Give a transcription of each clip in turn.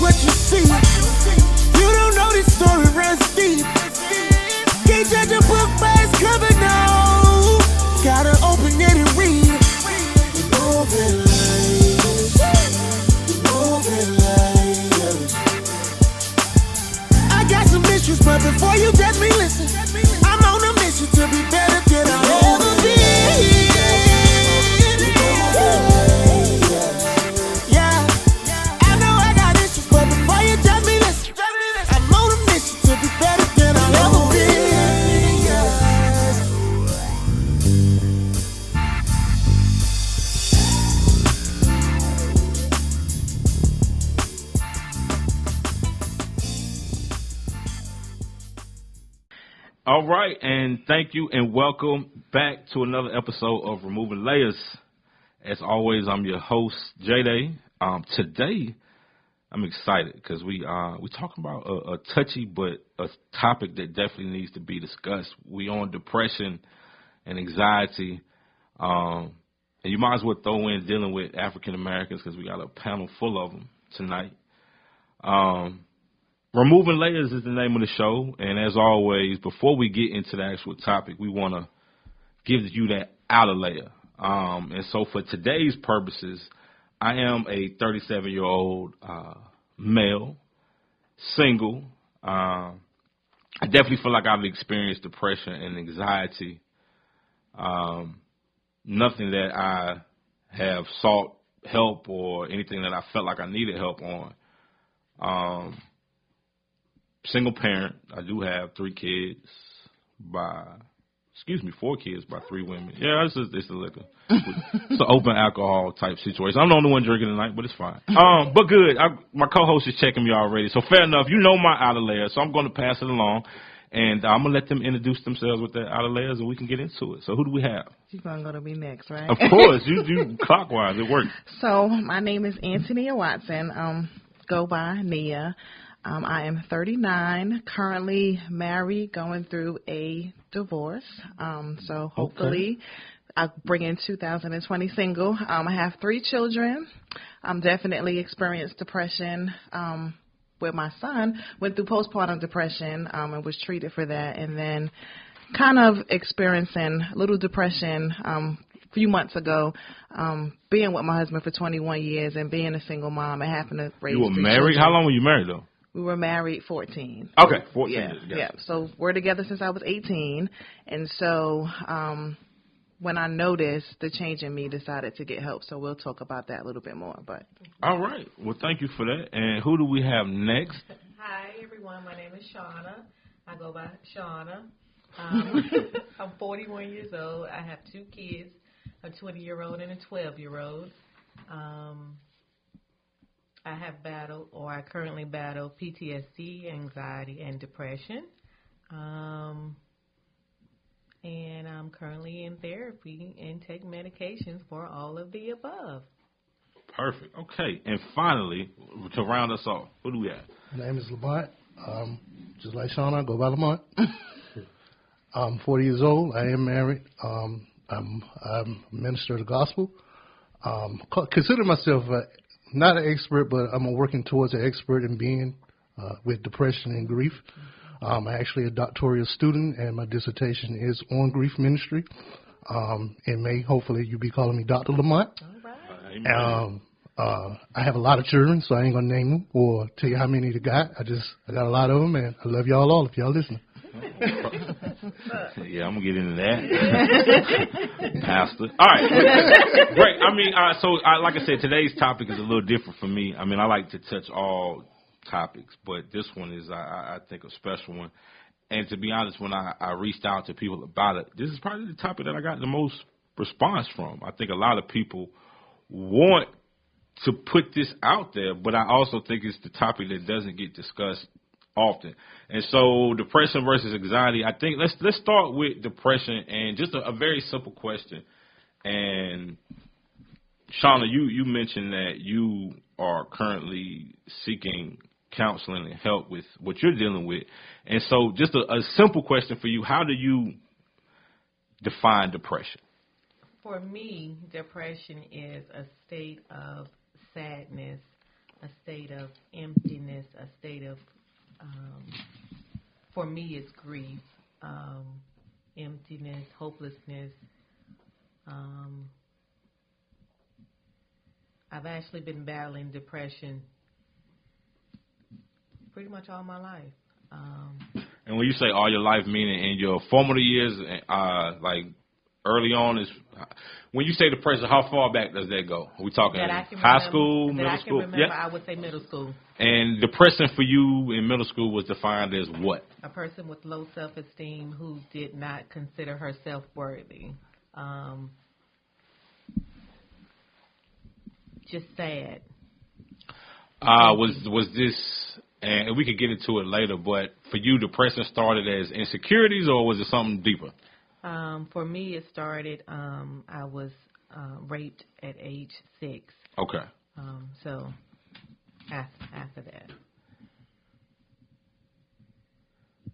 what you see. You don't know this story runs deep. Can't judge a book by its cover, no. Gotta open it and read. We're moving late. We're moving late. I got some issues, but before you judge me, listen. I'm on a mission to be better than I'll ever be. Yeah, I know I got issues, but before you judge me, listen. I'm on a mission to be better than I'll ever be. All right, and thank you and welcome back to another episode of Removing Layers. As always, I'm your host, J-Day. Today, I'm excited because we're talking about a touchy but a topic that definitely needs to be discussed. We on depression and anxiety, and you might as well throw in dealing with African Americans because we got a panel full of them tonight. Removing Layers is the name of the show, and as always, before we get into the actual topic, we want to give you that outer layer. And so for today's purposes, I am a 37-year-old male, single. I definitely feel like I've experienced depression and anxiety. Nothing that I have sought help or anything that I felt like I needed help on. Single parent. I do have 4 kids by 3 women. Yeah, it's a liquor. It's an open alcohol type situation. I'm the only one drinking tonight, but it's fine. But good. My co-host is checking me already, so fair enough. You know my outer layer, so I'm going to pass it along, and I'm going to let them introduce themselves with their outer layers, and we can get into it. So who do we have? You're going to go to me next, right? Of course. You do clockwise. It works. So my name is Antonia Watson. Go by Nia. I am 39, currently married, going through a divorce. So hopefully I'll bring in 2020 single. I have 3 children. Definitely experienced depression with my son. Went through postpartum depression and was treated for that. And then kind of experiencing a little depression a few months ago, being with my husband for 21 years and being a single mom and having to raise 3 children. You were married? How long were you married, though? We were married 14. Okay, 14 years. Yeah. So we're together since I was 18. And so when I noticed the change in me, decided to get help. So we'll talk about that a little bit more. But all right. Well, thank you for that. And who do we have next? Hi, everyone. My name is Shauna. I go by Shauna. I'm 41 years old. I have 2 kids, a 20-year-old and a 12-year-old. I have battled, or I currently battle, PTSD, anxiety, and depression. And I'm currently in therapy and take medications for all of the above. Perfect. Okay. And finally, to round us off, who do we have? My name is Lamont. Just like Shauna, I go by Lamont. I'm 40 years old. I am married. I'm a minister of the gospel. Consider myself not an expert, but I'm working towards an expert in being with depression and grief. I'm actually a doctoral student, and my dissertation is on grief ministry. In May, hopefully, you'll be calling me Dr. Lamont. All right. I have a lot of children, so I ain't going to name them or tell you how many I got. I got a lot of them, and I love y'all all if y'all listening. Yeah, I'm going to get into that. Pastor. All right. Great. I mean, like I said, today's topic is a little different for me. I mean, I like to touch all topics, but this one is, I think, a special one. And to be honest, when I reached out to people about it, this is probably the topic that I got the most response from. I think a lot of people want to put this out there, but I also think it's the topic that doesn't get discussed often. And so depression versus anxiety, I think let's start with depression and just a very simple question. And Shauna, you mentioned that you are currently seeking counseling and help with what you're dealing with. And so just a simple question for you, how do you define depression? For me, depression is a state of sadness a state of emptiness, a state of, for me, it's grief, emptiness, hopelessness. I've actually been battling depression pretty much all my life. And when you say all your life, meaning in your formative years, like early on, is when you say depression, how far back does that go? Are we talking high school, middle school? I would say middle school. And depression for you in middle school was defined as what? A person with low self-esteem who did not consider herself worthy. Just sad. Was this, and we could get into it later, but for you, depression started as insecurities, or was it something deeper? For me, it started, I was raped at age 6. Okay. So after that.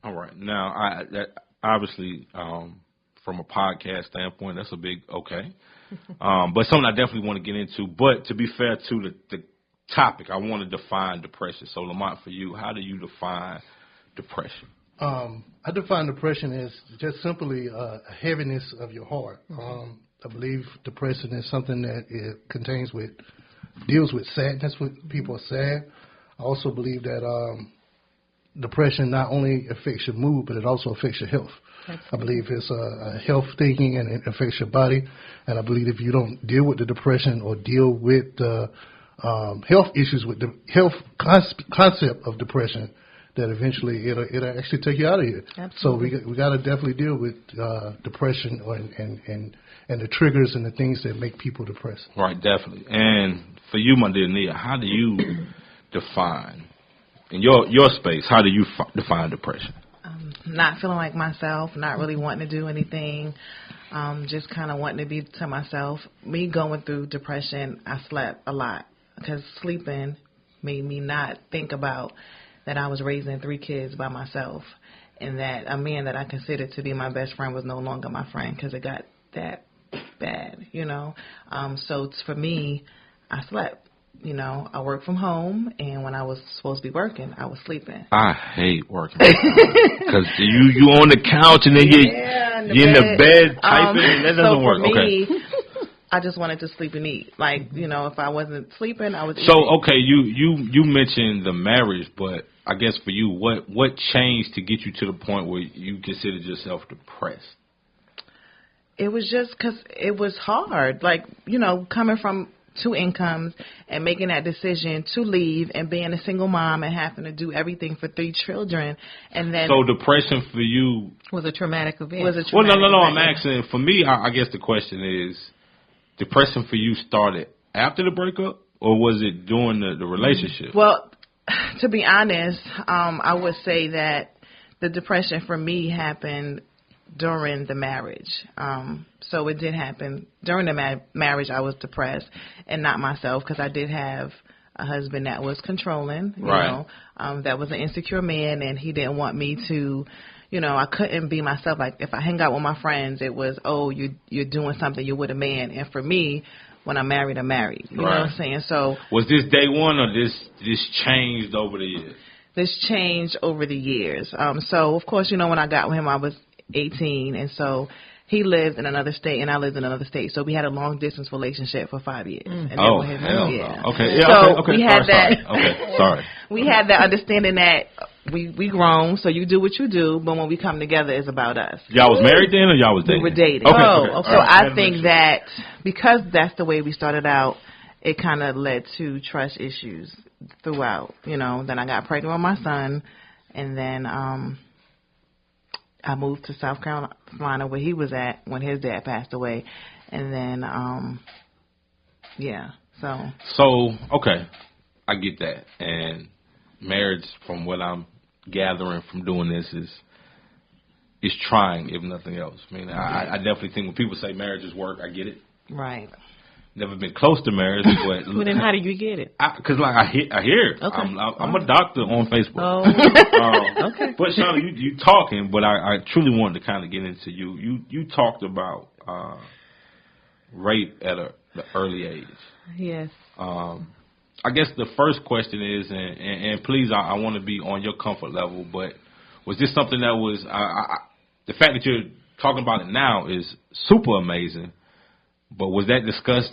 All right. Now, that obviously, from a podcast standpoint, that's a big okay. But something I definitely want to get into. But to be fair to the topic, I want to define depression. So, Lamont, for you, how do you define depression? I define depression as just simply a heaviness of your heart. I believe depression is something that it deals with sadness when people are sad. I also believe that depression not only affects your mood, but it also affects your health. I believe it's a health thing and it affects your body. And I believe if you don't deal with the depression or deal with the health issues with the health concept of depression, that eventually it'll actually take you out of here. Absolutely. So we got to definitely deal with depression and the triggers and the things that make people depressed. Right, definitely. And for you, my dear Nia, how do you define, in your space, how do you define depression? Not feeling like myself, not really wanting to do anything, just kind of wanting to be to myself. Me going through depression, I slept a lot because sleeping made me not think about that I was raising 3 kids by myself and that a man that I considered to be my best friend was no longer my friend because it got that bad, you know. So for me, I slept. You know, I worked from home, and when I was supposed to be working, I was sleeping. I hate working because you on the couch and then you're in the bed typing. That doesn't work. So for me, okay. I just wanted to sleep and eat. Like, you know, if I wasn't sleeping, I was eating. So, okay, you mentioned the marriage, but I guess for you, what changed to get you to the point where you considered yourself depressed? It was just because it was hard. Like, you know, coming from 2 incomes and making that decision to leave and being a single mom and having to do everything for 3 children. And then so depression for you was a traumatic event. Well, no. I'm asking. For me, I guess the question is, depression for you started after the breakup or was it during the relationship? Well, to be honest, I would say that the depression for me happened during the marriage. So it did happen. During the marriage, I was depressed and not myself because I did have a husband that was controlling, you know, that was an insecure man, and he didn't want me to, you know, I couldn't be myself. Like, if I hang out with my friends, it was, oh, you're doing something, you're with a man. And for me, when I'm married, I'm married. You know what I'm saying? So was this day one or this changed over the years? This changed over the years. So, of course, you know, when I got with him, I was 18, and so he lived in another state and I lived in another state. So we had a long distance relationship for 5 years. And hell no. Okay. Yeah, so okay. we had that. Okay, sorry. We had that understanding that we grown, so you do what you do, but when we come together, it's about us. Y'all was married then, or y'all was dating? We were dating. Okay. So I think that because that's the way we started out, it kind of led to trust issues throughout. You know, then I got pregnant with my son, and then I moved to South Carolina where he was at when his dad passed away. And then, So, okay, I get that. And marriage, from what I'm gathering from doing this, is trying, if nothing else. I mean, I definitely think when people say marriage is work, I get it. Right. Never been close to marriage, but well, then how do you get it? Because I hear it. Okay. I'm a doctor on Facebook. Oh. Okay. But Shauna, you talking, but I truly wanted to kind of get into you. You talked about rape at the early age. Yes. I guess the first question is, and please, I want to be on your comfort level, but was this something that was, the fact that you're talking about it now is super amazing, but was that discussed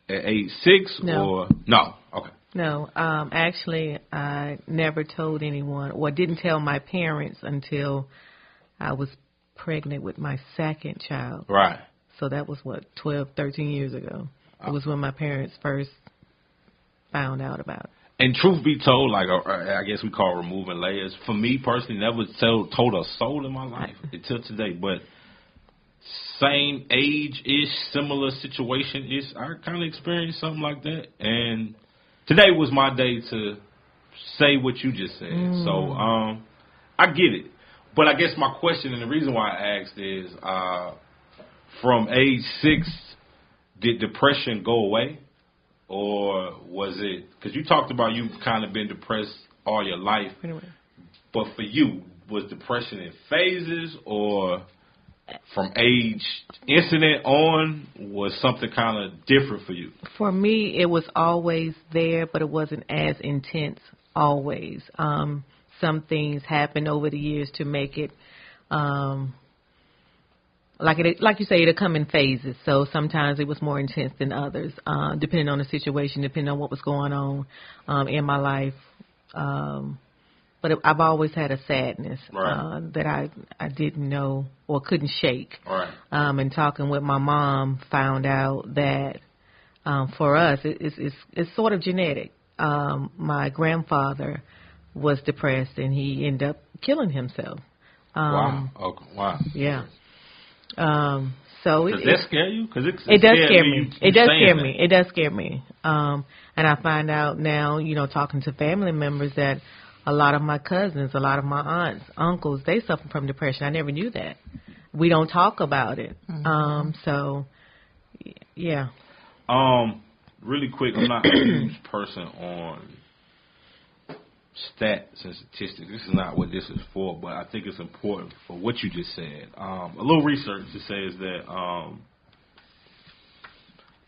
at age 6 No. or no? Okay. No, actually, I never told anyone or didn't tell my parents until I was pregnant with my second child. Right. So that was, 12, 13 years ago. It was when my parents first found out about it. And truth be told, like I guess we call it removing layers. For me personally, never told a soul in my life until today. But same age-ish, similar situation-ish, I kind of experienced something like that. And today was my day to say what you just said. So I get it. But I guess my question and the reason why I asked is, from age 6, did depression go away? Or was it, because you talked about you've kind of been depressed all your life, but for you, was depression in phases, or from age incident on, was something kind of different for you? For me, it was always there, but it wasn't as intense always. Some things happened over the years to make it, like you say, it'll come in phases. So sometimes it was more intense than others, depending on the situation, depending on what was going on in my life. But I've always had a sadness that I didn't know or couldn't shake. Right. And talking with my mom, found out that for us, it's sort of genetic. My grandfather was depressed, and he ended up killing himself. Wow. Okay. Wow. Yeah. So does that scare you? Because it does scare me. It does scare me. It does scare me. And I find out now, talking to family members, that a lot of my cousins, a lot of my aunts, uncles, they suffer from depression. I never knew that. We don't talk about it. So, yeah. Really quick, I'm not a huge person on stats and statistics. This is not what this is for, but I think it's important for what you just said. A little research that says that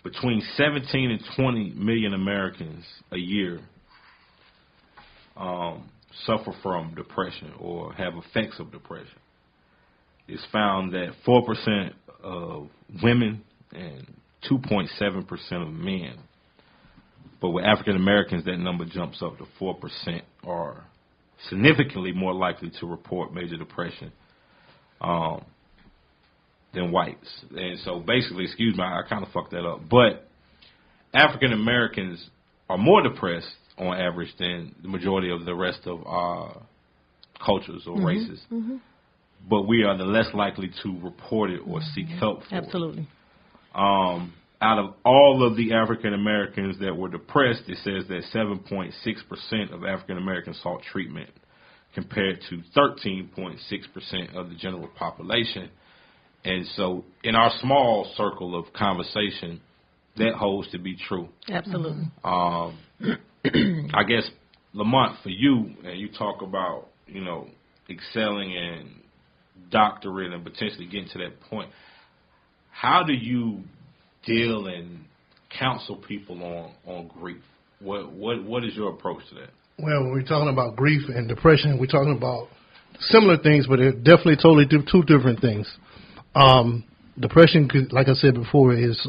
between 17 and 20 million Americans a year suffer from depression or have effects of depression. It's found that 4% of women and 2.7% of men. But with African Americans, that number jumps up to 4%, are significantly more likely to report major depression than whites. And so basically, excuse me, I kind of fucked that up. But African Americans are more depressed on average than the majority of the rest of our cultures or races. But we are the less likely to report it or seek help for Absolutely. it. Out of all of the African Americans that were depressed, it says that 7.6% of African Americans sought treatment, compared to 13.6% of the general population. And so, in our small circle of conversation, that holds to be true. Absolutely. I guess, Lamont, for you, and you talk about, excelling and doctorate and potentially getting to that point, how do you deal and counsel people on grief? What is your approach to that? Well, when we're talking about grief and depression, we're talking about similar things, but they're definitely totally two different things. Depression, like I said before, is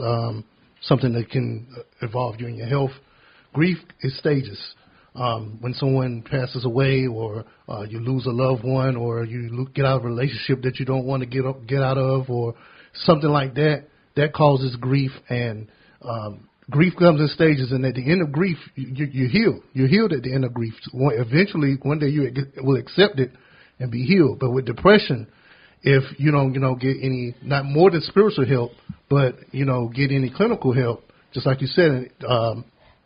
something that can involve you in your health. Grief is stages. When someone passes away, or you lose a loved one, or you get out of a relationship that you don't want to get out of, or something like that, that causes grief. And grief comes in stages, and at the end of grief, you heal. You're healed at the end of grief. Eventually, one day you will accept it and be healed. But with depression, if you don't, get any, not more than spiritual help, but get any clinical help, just like you said,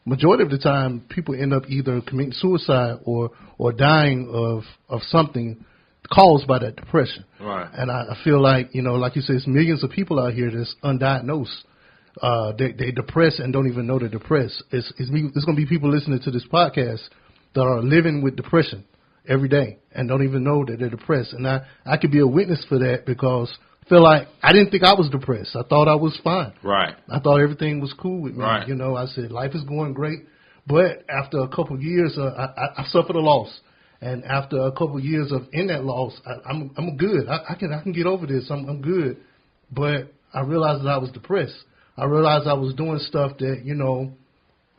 majority of the time, people end up either committing suicide or dying of something caused by that depression. Right. And I feel like, like you said, there's millions of people out here that's undiagnosed. They depressed and don't even know they're depressed. It's going to be people listening to this podcast that are living with depression every day and don't even know that they're depressed. And I could be a witness for that, because I feel like I didn't think I was depressed. I thought I was fine. Right. I thought everything was cool with me. Right. I said life is going great. But after a couple of years, I suffered a loss. And after a couple of years of in that loss, I'm good. I can get over this. I'm good. But I realized that I was depressed. I realized I was doing stuff that,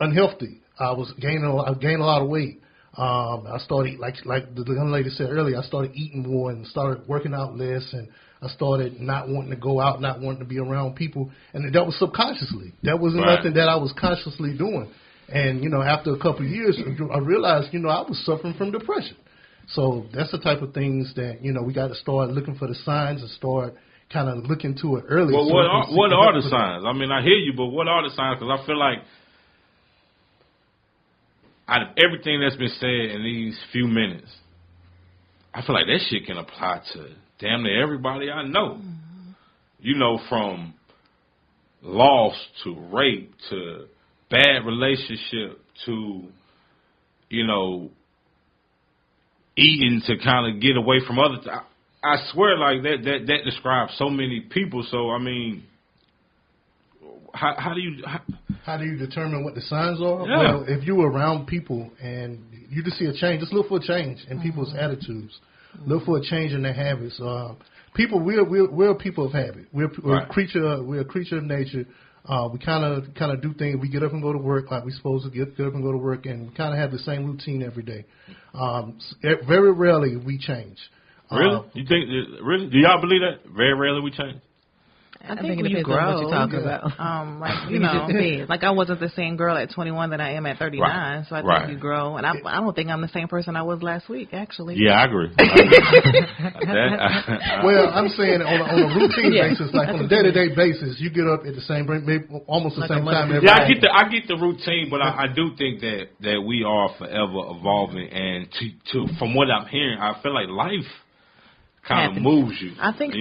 unhealthy. I gained a lot of weight. I started, like the young lady said earlier, I started eating more and started working out less, and I started not wanting to go out, not wanting to be around people, and that was subconsciously. That wasn't nothing that I was consciously doing. And, after a couple of years, I realized, I was suffering from depression. So that's the type of things that, we got to start looking for the signs and start kind of looking to it early. Well, what are the signs? I mean, I hear you, but what are the signs? Because I feel like out of everything that's been said in these few minutes, I feel like that shit can apply to damn near everybody I know. From loss to rape to bad relationship to, eating to kind of get away from others. I swear, like that describes so many people. So I mean, how do you determine what the signs are? Yeah. Well, if you're around people and you just see a change, just look for a change in people's attitudes. Look for a change in their habits. People, we're a people of habit. We're a creature of nature. We kind of do things. We get up and go to work like we're supposed to get up and go to work, and we kind of have the same routine every day. Very rarely we change. Really? You think? Really? Do y'all believe that? Very rarely we change. I think it when you depends on grow, what you're talking about. Like I wasn't the same girl at 21 that I am at 39. Right. So I think you grow, and I don't think I'm the same person I was last week. Actually. Yeah, I agree. Well, I'm saying on a routine basis, like on a day-to-day basis, you get up at the same, maybe almost the same time every day. Yeah, I get the routine, but I do think that we are forever evolving, and to from what I'm hearing, I feel like life kind of moves you. I think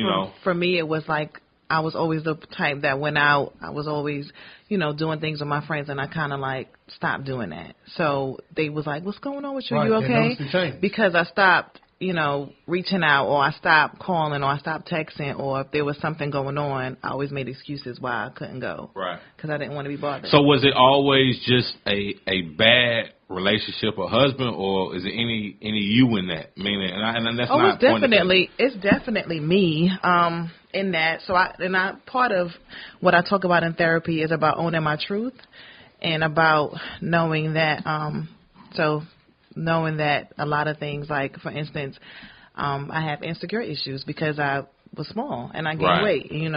for me, it was like I was always the type that went out. I was always, doing things with my friends, and I kind of like stopped doing that. So they was like, "What's going on with you? You okay?" Because I stopped, reaching out, or I stopped calling, or I stopped texting, or if there was something going on, I always made excuses why I couldn't go. Right. Because I didn't want to be bothered. So was it always just a bad relationship or husband, or is it any you in that? Meaning, and that's not. It's definitely me. In that, part of what I talk about in therapy is about owning my truth and about knowing that. Knowing that a lot of things, like for instance, I have insecure issues because I was small and I gained weight, and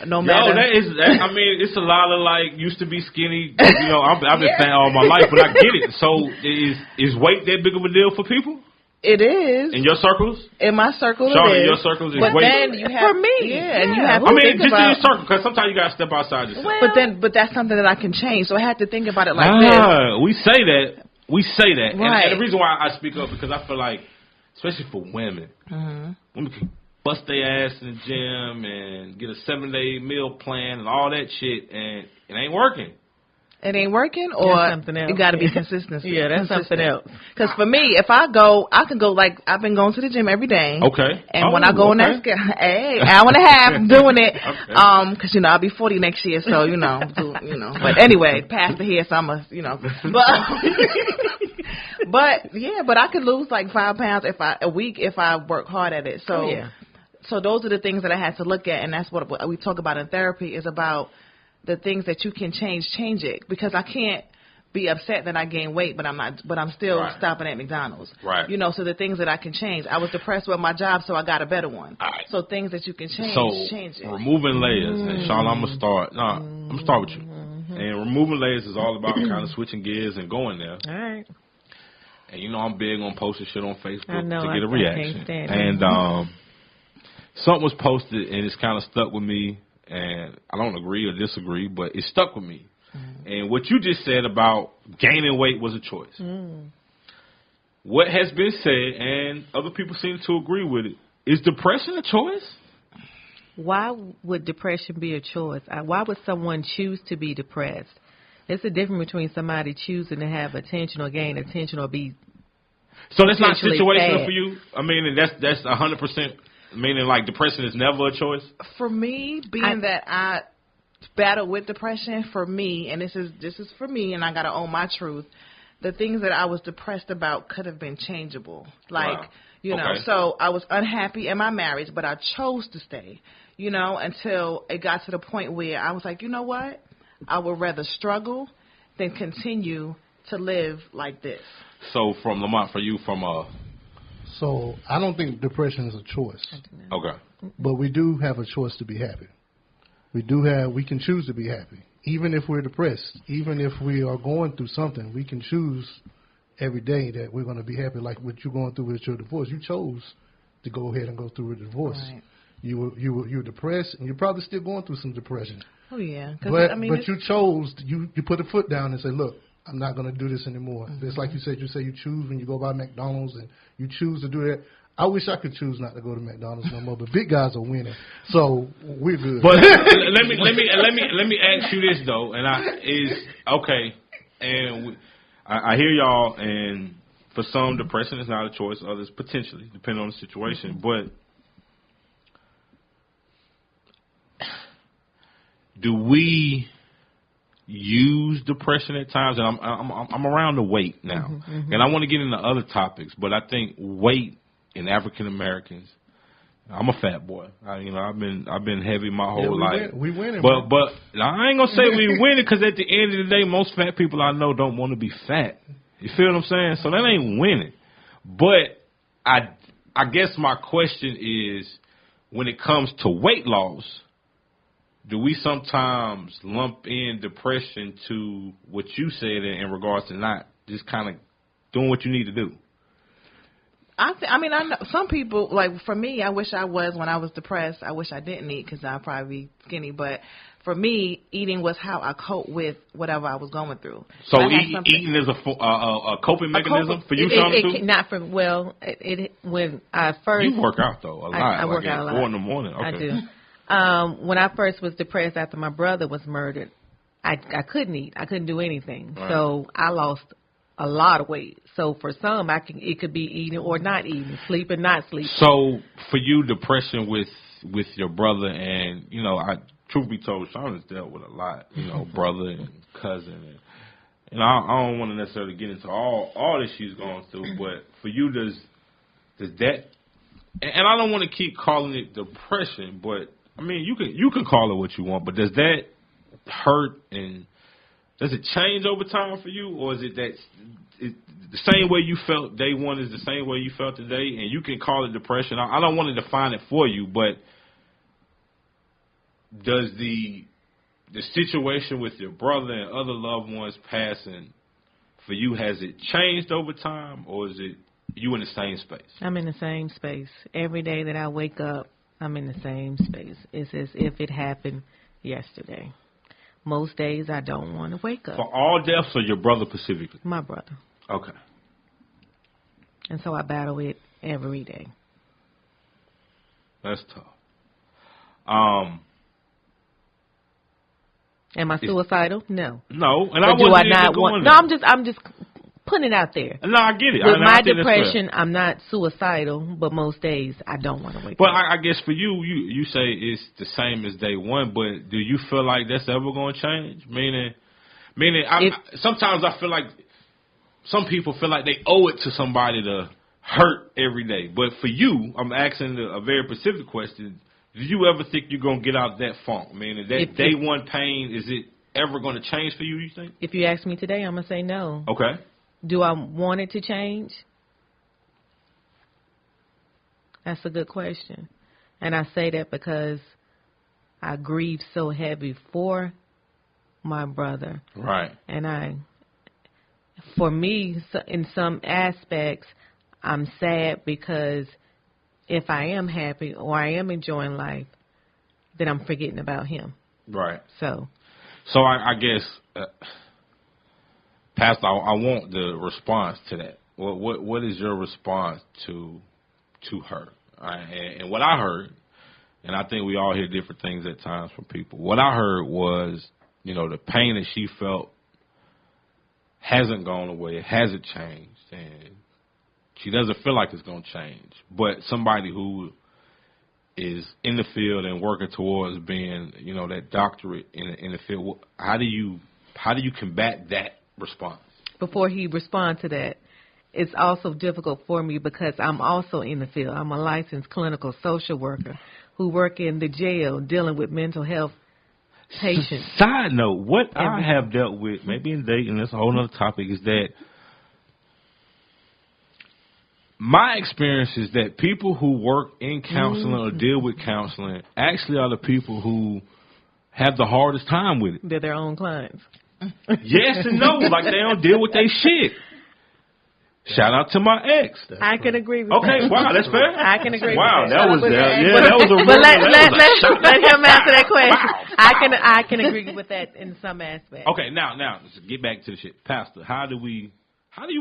no matter. I mean, it's a lot of like used to be skinny. I've been fat all my life, but I get it. So is weight that big of a deal for people? It is. In your circles? In my circle, Sean, it is. in your circles, is but weight. Then you have, for me, and you have to just think about, in your circle, because sometimes you got to step outside yourself. But that's something that I can change. So I had to think about it like this. We say that. Right. And the reason why I speak up because I feel like, especially for women, women can bust their ass in the gym and get a 7-day meal plan and all that shit, and it ain't working. It ain't working, or it got to be consistency. Yeah, that's something else. Because for me, if I go, I can go like I've been going to the gym every day. Okay. And when I go in that scale, hour and a half, I'm doing it. Okay. Because I'll be 40 next year, so But anyway, past the hair, so I'm but I could lose like 5 pounds a week if I work hard at it. So So those are the things that I had to look at, and that's what we talk about in therapy is about. The things that you can change it, because I can't be upset that I gained weight, but I'm still stopping at McDonald's. Right. So the things that I can change. I was depressed with my job, so I got a better one. Right. So things that you can change, change it. Removing layers, and Sean, I'm gonna start with you. And removing layers is all about kind of switching gears and going there. All right. And I'm big on posting shit on Facebook to get a reaction. And something was posted and it's kind of stuck with me. And I don't agree or disagree, but it stuck with me. And what you just said about gaining weight was a choice. What has been said, and other people seem to agree with it, is depression a choice? Why would depression be a choice? Why would someone choose to be depressed? There's a difference between somebody choosing to have attention or gain attention or be. So that's not situational sad. for you? I mean, that's 100%. Meaning, like, depression is never a choice? For me, being that battle with depression, for me, and this is for me, and I got to own my truth, the things that I was depressed about could have been changeable. Like, Wow. you know, Okay. so I was unhappy in my marriage, but I chose to stay, you know, until it got to the point where I was like, you know what? I would rather struggle than continue to live like this. So from Lamont, for you, from So I don't think depression is a choice, okay, but we do have a choice to be happy. We can choose to be happy. Even if we're depressed, even if we are going through something, we can choose every day that we're going to be happy. Like what you're going through with your divorce, you chose to go ahead and go through a divorce. Right. You were depressed, and you're probably still going through some depression. Oh, yeah. 'Cause, But I mean, but you chose you put a foot down and say, look, I'm not going to do this anymore. It's like you said. You say you choose when you go by McDonald's and you choose to do that. I wish I could choose not to go to McDonald's no more, but big guys are winning, so we're good. but let me ask you this though, and I hear y'all, and for some, depression is not a choice. Others potentially, depending on the situation. But do we use depression at times? And I'm around the weight now, and I want to get into other topics, but I think weight in African Americans. I'm a fat boy. I've been heavy my whole life. We winning, but I ain't gonna say we winning, because at the end of the day, most fat people I know don't want to be fat. You feel what I'm saying? So that ain't winning. But I guess my question is, when it comes to weight loss, do we sometimes lump in depression to what you said in regards to not just kind of doing what you need to do? I mean, I know some people, like for me, I wish I was, when I was depressed, I wish I didn't eat because I'd probably be skinny. But for me, eating was how I cope with whatever I was going through. So I had something- eating is a coping mechanism for you, Shauna, too? Not for, well, when I first... You work out, though, a lot. I work out a lot. 4 in the morning. Okay. I do. When I first was depressed after my brother was murdered, I couldn't eat. I couldn't do anything. Right. So I lost a lot of weight. So for some, it could be eating or not eating, sleeping, not sleeping. So for you, depression with your brother, and truth be told, Shauna's dealt with a lot. Brother and cousin, and I don't want to necessarily get into all that she's gone through. But for you, does that? And I don't want to keep calling it depression, but I mean you can call it what you want. But does that hurt, and does it change over time for you, or is it that the same way you felt day one is the same way you felt today, and you can call it depression? I don't want to define it for you, but does the situation with your brother and other loved ones passing for you, has it changed over time, or is it you in the same space? I'm in the same space. Every day that I wake up, I'm in the same space. It's as if it happened yesterday. Most days I don't want to wake up. For all deaths, or your brother specifically? My brother. Okay. And so I battle it every day. That's tough. Am I suicidal? No. No, and But I do I wasn't not even want? going No, there. I'm just putting it out there. No, I get it. With I my think that's fair. depression, I'm not suicidal, but most days I don't want to wake But up. I guess for you say it's the same as day one, but do you feel like that's ever going to change? Meaning, sometimes I feel like some people feel like they owe it to somebody to hurt every day. But for you, I'm asking a very specific question. Do you ever think you're going to get out of that funk? Meaning that day one pain, is it ever going to change for you, you think? If you ask me today, I'm going to say no. Okay. Do I want it to change? That's a good question. And I say that because I grieve so heavy for my brother. Right. And for me, in some aspects, I'm sad because if I am happy or I am enjoying life, then I'm forgetting about him. Right. So I guess, Pastor, I want the response to that. What is your response to her? And what I heard, and I think we all hear different things at times from people. What I heard was, the pain that she felt hasn't gone away, it hasn't changed, and she doesn't feel like it's going to change. But somebody who is in the field and working towards being, that doctorate in the field. How do you combat that response? Before he responds to that, it's also difficult for me because I'm also in the field. I'm a licensed clinical social worker who work in the jail dealing with mental health patients. Side note, what I have dealt with, maybe in dating, that's a whole other topic, is that my experience is that people who work in counseling or deal with counseling actually are the people who have the hardest time with it. They're their own clients. Yes and no, like they don't deal with their shit. Shout out to my ex. I can agree with Okay, that. wow, that's fair. I can agree wow, with that. that was that was a But real, let him answer that question. Wow. I can agree with that in some aspect. Okay, now let's get back to the shit. Pastor, how do you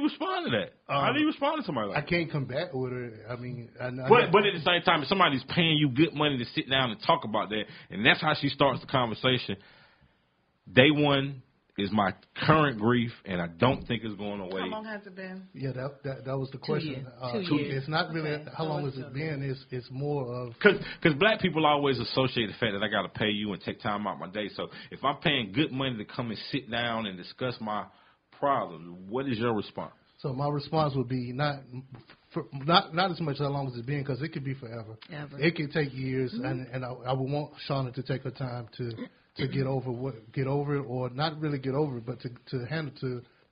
respond to that? How do you respond to somebody like I that? can't combat with her. I mean, But at the same time, if somebody's paying you good money to sit down and talk about that, and that's how she starts the conversation, day one is my current grief, and I don't think it's going away. How long has it been? Yeah, that was the question. 2 years. It's not really how So long it's has it still been. It's more of Because black people always associate the fact that I got to pay you and take time out my day. So if I'm paying good money to come and sit down and discuss my problem, what is your response? So my response would be not as much how long has it been, because it could be forever. Ever. It could take years, and I would want Shauna to take her time to get over it, or not really get over it, but to handle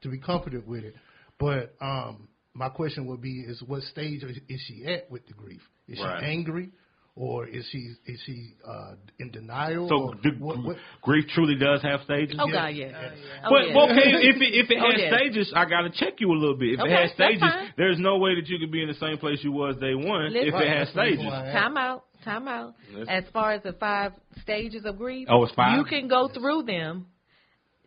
to be comforted with it. But my question would be: is what stage is she at with the grief? Is Right. she angry? Or is she in denial? So what? grief truly does have stages? Oh, God, yeah. Oh, But yeah. okay, if it Oh, has yeah. stages, I gotta check you a little bit. If Okay, it has that's stages, fine. there's no way that you could be in the same place you was day one Listen. if it has That's the reason stages. why I asked. Time out. Listen. As far as the 5 stages of grief, Oh, it's 5? you can go through them.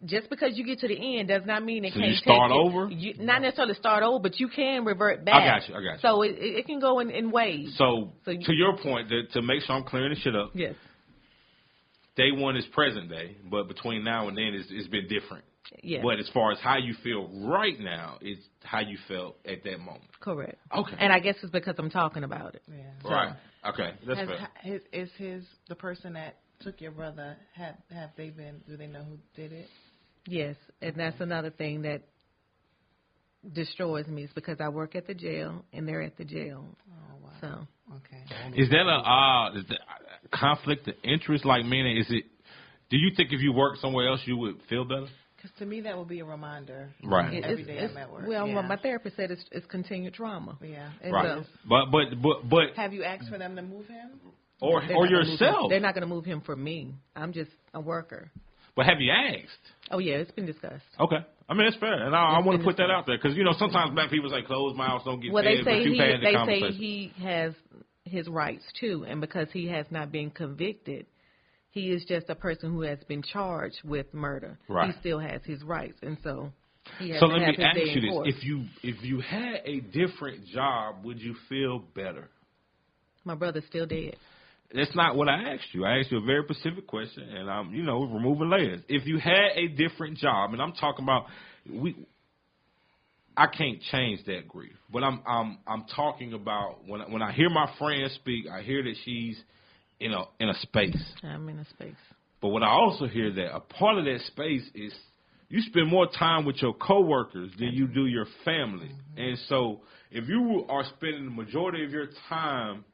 Just because you get to the end does not mean it So can't you start take over? Not necessarily start over, but you can revert back. I got you. So it can go in waves. So So you- to your point, to make sure I'm clearing this shit up, Yes. day one is present day, but between now and then it's been different. Yes. But as far as how you feel right now, it's how you felt at that moment. Correct. Okay. And I guess it's because I'm talking about it. Yeah. Right. Okay. That's fair. Is the person that took your brother, do they know who did it? Yes, and that's another thing that destroys me is because I work at the jail and they're at the jail. Oh, wow. So Okay. Is that a conflict of interest? Like, meaning, do you think if you worked somewhere else you would feel better? Because to me, that would be a reminder. Right. Every day I'm at work. Well, yeah. my therapist said it's continued trauma. Yeah. Right. So, But have you asked for them to move him? or They're not gonna move him. yourself. They're not going to move him for me. I'm just a worker. But have you asked? Oh, yeah, it's been discussed. Okay. I mean, it's fair. And I want to put that out there because, sometimes black people say closed mouths don't get Well, fed, they but say you've had the they say conversation. he has his rights, too. And because he has not been convicted, he is just a person who has been charged with murder. Right. He still has his rights. And so he has So to let have me his ask day you in court. this. If you had a different job, would you feel better? My brother's still dead. That's not what I asked you. I asked you a very specific question, and I'm, removing layers. If you had a different job, and I'm talking about, I can't change that grief, but I'm talking about when I hear my friend speak, I hear that she's in a space. I'm in a space. But what I also hear that a part of that space is you spend more time with your coworkers than you do your family, and so if you are spending the majority of your time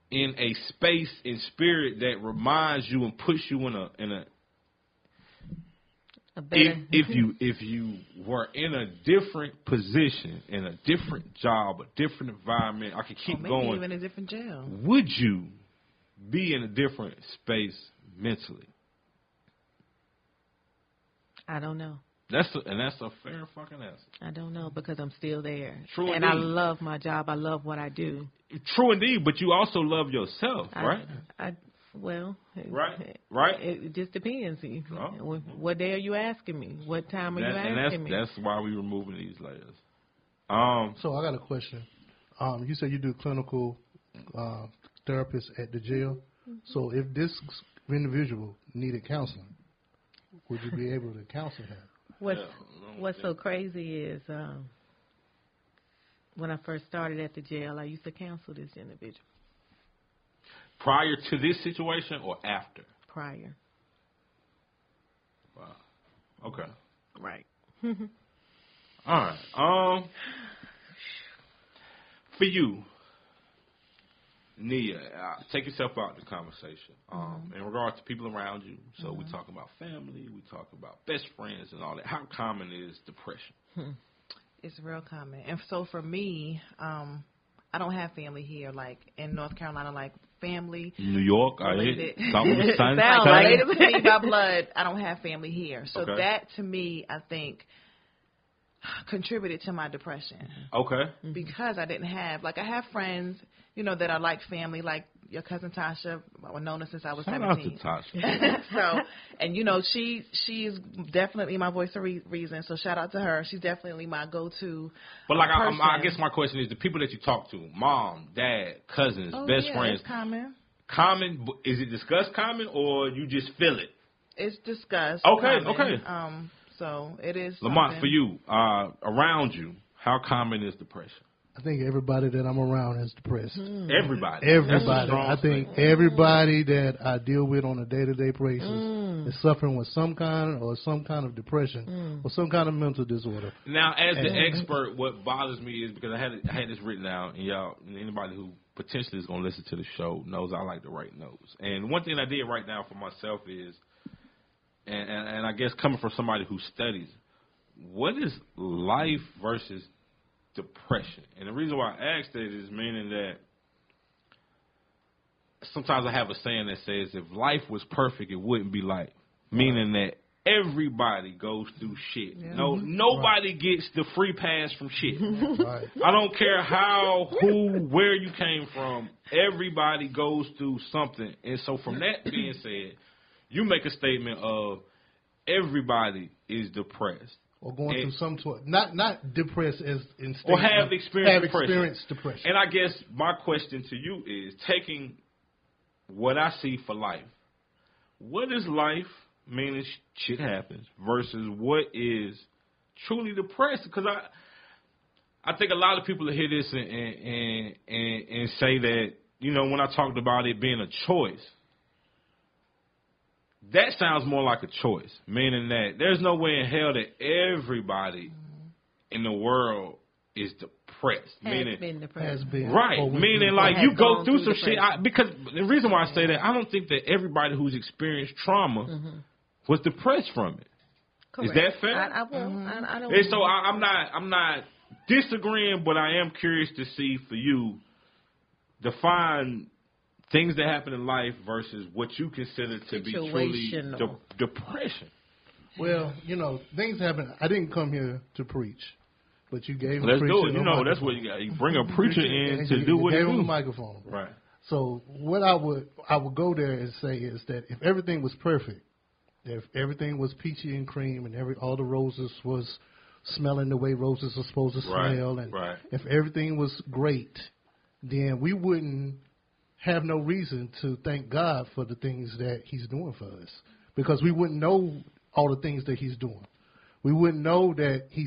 in a space in spirit that reminds you and puts you in a better, if you were in a different position, in a different job, a different environment, I could keep Maybe going. even a different jail. Would you be in a different space mentally? I don't know. That's a fair fucking answer. I don't know because I'm still there. True and I indeed. love my job. I love what I do. True indeed, but you also love yourself, right? Right. It just depends. Oh. What day are you asking me? What time are you asking me? That's why we're removing these layers. So I got a question. You said you do clinical therapist at the jail. So if this individual needed counseling, would you be able to counsel him? What's so crazy is when I first started at the jail, I used to counsel this individual. Prior to this situation or after? Prior. Wow. Okay. Right. All right. For you, Nia, take yourself out of the conversation. In regards to people around you, so we talk about family, we talk about best friends and all that. How common is depression? It's real common. And so for me, I don't have family here, like in North Carolina, like family. New York, related. Something with sun. Related to me by blood, I don't have family here. So Okay. that, to me, I think, contributed to my depression. Okay. Because I didn't have, like, I have friends, you know, that are like family, like your cousin Tasha. I've known her since I was Shout out 17. to Tasha. So, and you know, she's definitely my voice of reason. So shout out to her. She's definitely my go-to. But like, person. I guess my question is the people that you talk to, mom, dad, cousins, best yeah, friends. It's common. Common? Is it discussed common or you just feel it? It's discussed. Okay, common. okay. So it is. Lamont, something. for you, around you, how common is depression? I think everybody that I'm around is depressed. Everybody. That's a Everybody. strong I think statement. everybody that I deal with on a day-to-day basis is suffering with some kind of depression or some kind of mental disorder. Now, as the expert, what bothers me is because I had this written down, and y'all, anybody who potentially is going to listen to the show knows I like to write notes. And one thing I did write down for myself is, and I guess coming from somebody who studies, what is life versus depression? And the reason why I asked that is meaning that sometimes I have a saying that says if life was perfect, it wouldn't be life. Meaning that everybody goes through shit. Yeah. Nobody gets the free pass from shit. Right. I don't care how, who, where you came from. Everybody goes through something. And so from that being said, you make a statement of everybody is depressed. Or going through some sort, not depressed as in state, Or have experienced depression. And I guess my question to you is, taking what I see for life, what is life, meaning shit happens, versus what is truly depressed? Because I think a lot of people hear this and say that, you know, when I talked about it being a choice, that sounds more like a choice, meaning that there's no way in hell that everybody in the world is depressed. Has been depressed. Has been. Right, Or will meaning be. like has you go gone through through some shit. depression. Because the reason why I say that, I don't think that everybody who's experienced trauma was depressed from it. Correct. Is that fair? I will. I don't. And so I'm not disagreeing, but I am curious to see for you define things that happen in life versus what you consider to be truly Situational. depression. Well, you know, things happen. I didn't come here to preach, but you gave Let's a do preacher it. You a know, that's microphone. what you got. You bring a preacher in And to you do what he gave him a do. microphone. Right. So what I would go there and say is that if everything was perfect, if everything was peachy and cream and all the roses was smelling the way roses are supposed to smell, and if everything was great, then we wouldn't have no reason to thank God for the things that He's doing for us, because we wouldn't know all the things that He's doing. We wouldn't know that He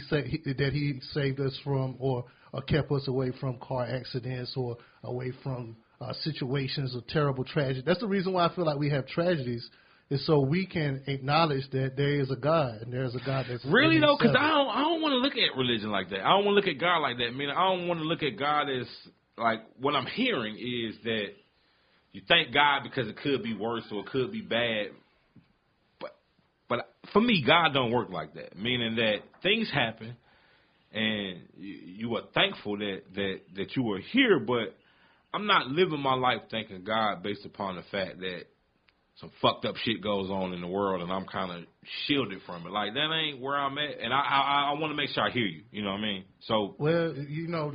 saved us from or kept us away from car accidents or away from situations of terrible tragedy. That's the reason why I feel like we have tragedies, is so we can acknowledge that there is a God, and there's a God that's Really though, because seven. I don't want to look at religion like that. I don't want to look at God like that. I mean, I don't want to look at God as like what I'm hearing is that you thank God because it could be worse or it could be bad. But for me, God don't work like that. Meaning that things happen, and you are thankful that you were here. But I'm not living my life thanking God based upon the fact that some fucked up shit goes on in the world and I'm kind of shielded from it. Like, that ain't where I'm at. And I want to make sure I hear you. You know what I mean? So, Well, you know,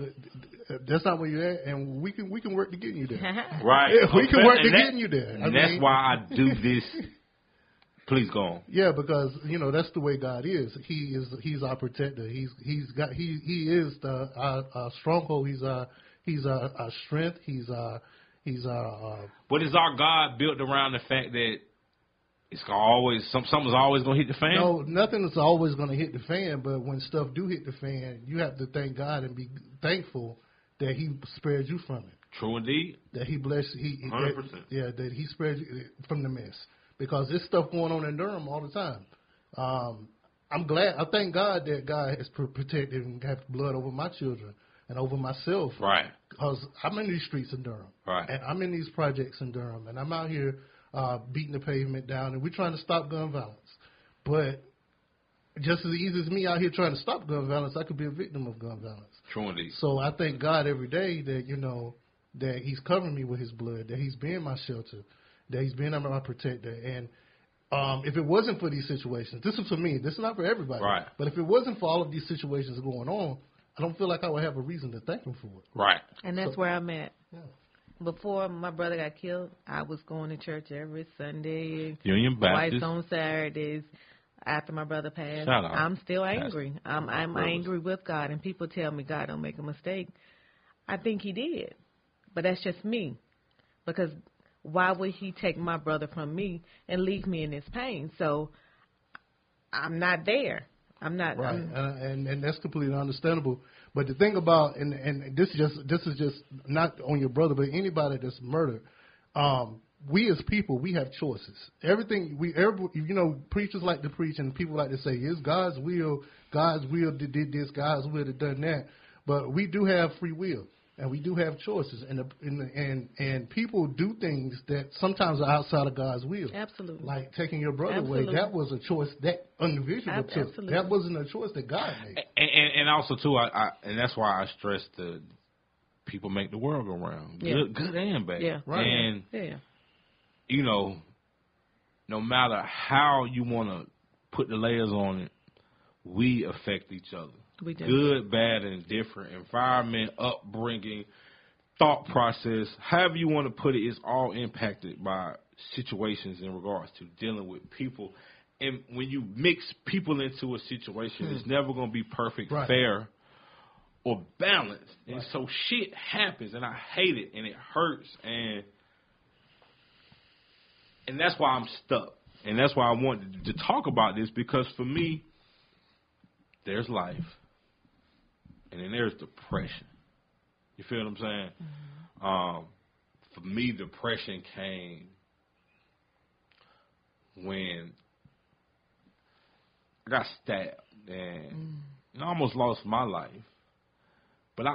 that's not where you're at, and we can work to get you there. right. Yeah, we can work And to getting you there. And that's why I do this. Please go on. Yeah, because you know that's the way God is. He's our protector. He is our stronghold. He's our strength. He's our But is our God built around the fact that it's gonna always something's always gonna hit the fan? No, nothing is always going to hit the fan. But when stuff do hit the fan, you have to thank God and be thankful that He spared you from it. True indeed. That he blessed. 100%. That he spread from the mess, because there's stuff going on in Durham all the time. I'm glad. I thank God that God has protected and have blood over my children and over myself. Right. Because I'm in these streets in Durham. Right. And I'm in these projects in Durham, and I'm out here beating the pavement down, and we're trying to stop gun violence. But just as easy as me out here trying to stop gun violence, I could be a victim of gun violence. True indeed. So I thank God every day that, that he's covering me with his blood, that he's being my shelter, that he's being my protector. And if it wasn't for these situations, this is for me, this is not for everybody. Right. But if it wasn't for all of these situations going on, I don't feel like I would have a reason to thank him for it. Right. And that's where I'm at. Yeah. Before my brother got killed, I was going to church every Sunday. Union Baptist. Twice on Saturdays. After my brother passed, Shout out. I'm still angry. I'm angry with God, and people tell me God don't make a mistake. I think he did, but that's just me. Because why would he take my brother from me and leave me in this pain? So I'm not there. I'm not. Right, and that's completely understandable. But the thing about, and this is just not on your brother, but anybody that's murdered. We as people, we have choices. Everything preachers like to preach, and people like to say, "It's God's will. God's will did this. God's will did done that." But we do have free will, and we do have choices, and people do things that sometimes are outside of God's will. Absolutely. Like taking your brother Absolutely. away. That was a choice that individual took. Absolutely. That wasn't a choice that God made. And also too, I and that's why I stress the people make the world go round. Yeah. Good and bad. Yeah. Right. And Yeah. no matter how you want to put the layers on it, we affect each other. We do. Good, bad, and different. Environment, upbringing, thought process, however you want to put it, is all impacted by situations in regards to dealing with people. And when you mix people into a situation, it's never going to be perfect, Right. fair, or balanced. And so shit happens, and I hate it, and it hurts, and that's why I'm stuck. And that's why I wanted to talk about this, because for me, there's life, and then there's depression. You feel what I'm saying? Mm-hmm. For me, depression came when I got stabbed and I almost lost my life. But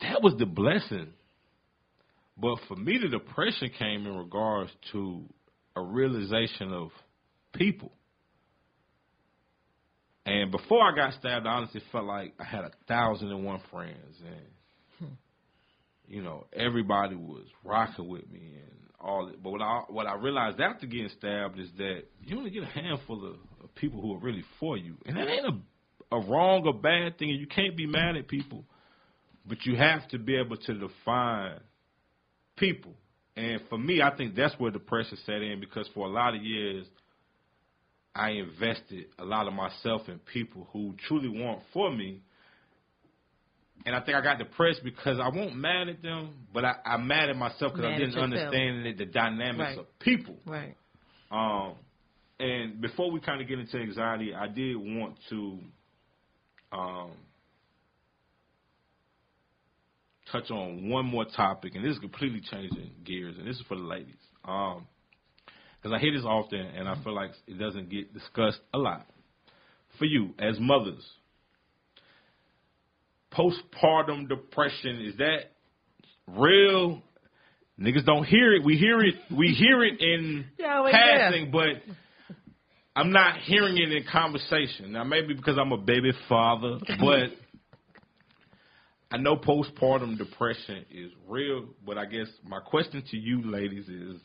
that was the blessing. But for me, the depression came in regards to a realization of people. And before I got stabbed, I honestly felt like I had 1,001 friends, and everybody was rocking with me and all that. But what I realized after getting stabbed is that you only get a handful of people who are really for you, and that ain't a wrong or bad thing. You can't be mad at people, but you have to be able to define people. And for me, I think that's where depression set in, because for a lot of years, I invested a lot of myself in people who truly weren't for me. And I think I got depressed because I wasn't mad at them, but I'm mad at myself because I didn't understand the dynamics of people. Right. And before we kind of get into anxiety, I did want to touch on one more topic, and this is completely changing gears, and this is for the ladies. Because I hear this often, and I feel like it doesn't get discussed a lot. For you, as mothers, postpartum depression, is that real? Niggas don't hear it. We hear it in passing, but I'm not hearing it in conversation. Now, maybe because I'm a baby father, but I know postpartum depression is real. But I guess my question to you ladies is,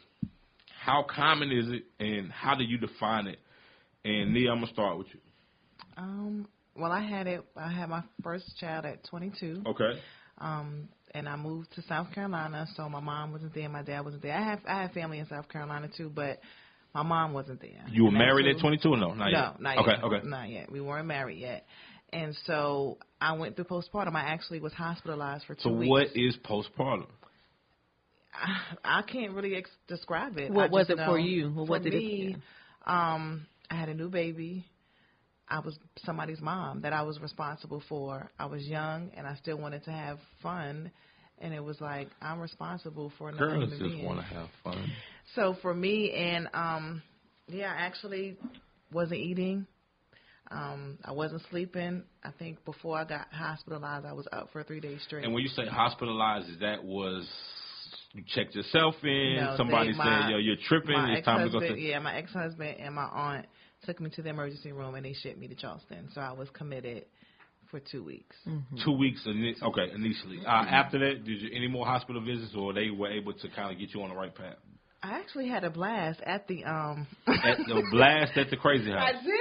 how common is it, and how do you define it? And Nia, I'm gonna start with you. Well, I had my first child at 22. Okay. And I moved to South Carolina, so my mom wasn't there, my dad wasn't there. I have family in South Carolina too, but my mom wasn't there. You were married at 22 or no? Not no, yet. not okay, yet. Okay. Not yet. We weren't married yet. And so I went through postpartum. I actually was hospitalized for 2 weeks. So what is postpartum? I can't really describe it. What was it know, for you? For me, I had a new baby. I was somebody's mom that I was responsible for. I was young, and I still wanted to have fun. And it was like, I'm responsible for another Girls human just being. want to have fun. So for me, and yeah, I actually wasn't eating. I wasn't sleeping. I think before I got hospitalized, I was up for 3 days straight. And when you say hospitalized, that was you checked yourself in? No, Somebody said, yo, you're tripping. My It's time to go ex-husband, to... yeah, my ex-husband and my aunt took me to the emergency room, and they shipped me to Charleston. So I was committed for 2 weeks. 2 weeks, okay, initially. After that, did you any more hospital visits, or they were able to kind of get you on the right path? I actually had a blast at the At the blast at the crazy house. I did.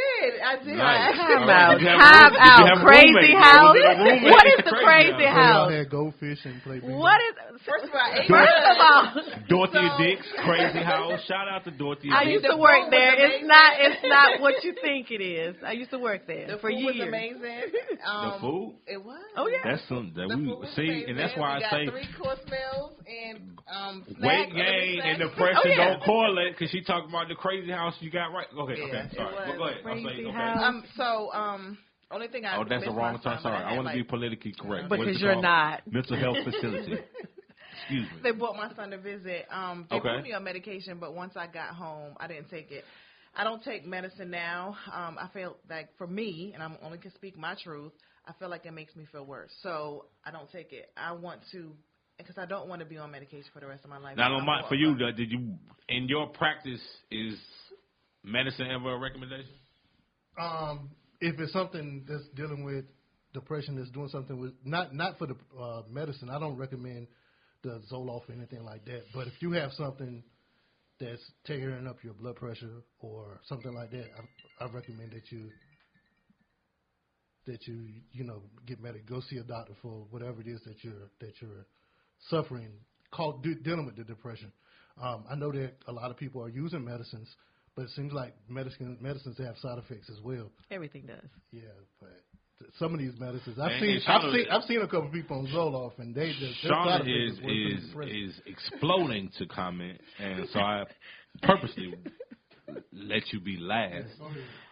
Nice. Time All right. out. Did you have a Time room- did you have out. a Crazy roommate? house. Was it a roommate What at is the the crazy crazy house? So y'all house? had goldfish and played bingo. What is? First of all, First of all, Dorothy Dix, Crazy House. Shout out to Dorothy I Dix. used to work there. It's not what you think it is. I used to work there the for food years. was amazing. The food? It was. Oh, yeah. That's some that The we food was see, amazing. and that's why we I got say 3-course meals and weight snacks, gain and snacks. depression Oh, yeah. don't correlate because she talking about the crazy house you got right. Okay, Yeah, okay, it sorry. was Well, go ahead. I'm crazy saying, okay. house. Only thing I Oh, that's the missed wrong last time. Sorry, but I had, want to be like, politically correct. What is Because it you're called? not. Mental health facility. Excuse me. They brought my son to visit. They Okay. put me on medication, but once I got home, I didn't take it. I don't take medicine now. I feel like for me, and I only can speak my truth, I feel like it makes me feel worse. So I don't take it. I want to, because I don't want to be on medication for the rest of my life. Now, I'm for more you, of a- did you in your practice is medicine ever a recommendation? If it's something that's dealing with depression, that's doing something with not for the medicine, I don't recommend the Zoloft or anything like that. But if you have something that's tearing up your blood pressure or something like that, I recommend that you get medical, go see a doctor for whatever it is that you're suffering, dealing with the depression. I know that a lot of people are using medicines, but it seems like medicines have side effects as well. Everything does. Yeah, but some of these medicines, I've And Shauna- seen a couple people on Zoloft, and they just their Shauna side effects worse than depression. is exploding to comment, and so I purposely let you be last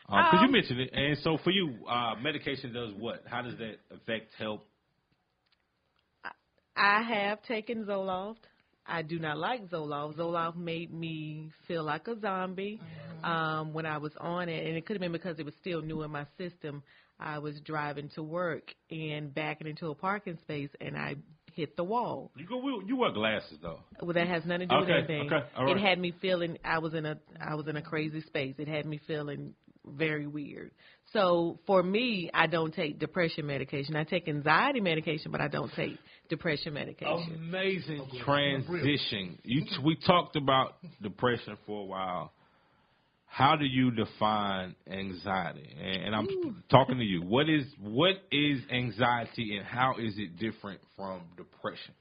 because you mentioned it. And so for you, medication does what? How does that affect help? I have taken Zoloft. I do not like Zoloft. Zoloft made me feel like a zombie when I was on it, and it could have been because it was still new in my system. I was driving to work and backing into a parking space, and I hit the wall. You wear glasses though. Well, that has nothing to do with anything. Okay, all right. It had me feeling I was in a crazy space. It had me feeling very weird. So for me, I don't take depression medication. I take anxiety medication, but I don't take depression medication. Amazing transition. We talked about depression for a while. How do you define anxiety? And I'm talking to you. What is anxiety, and how is it different from depression?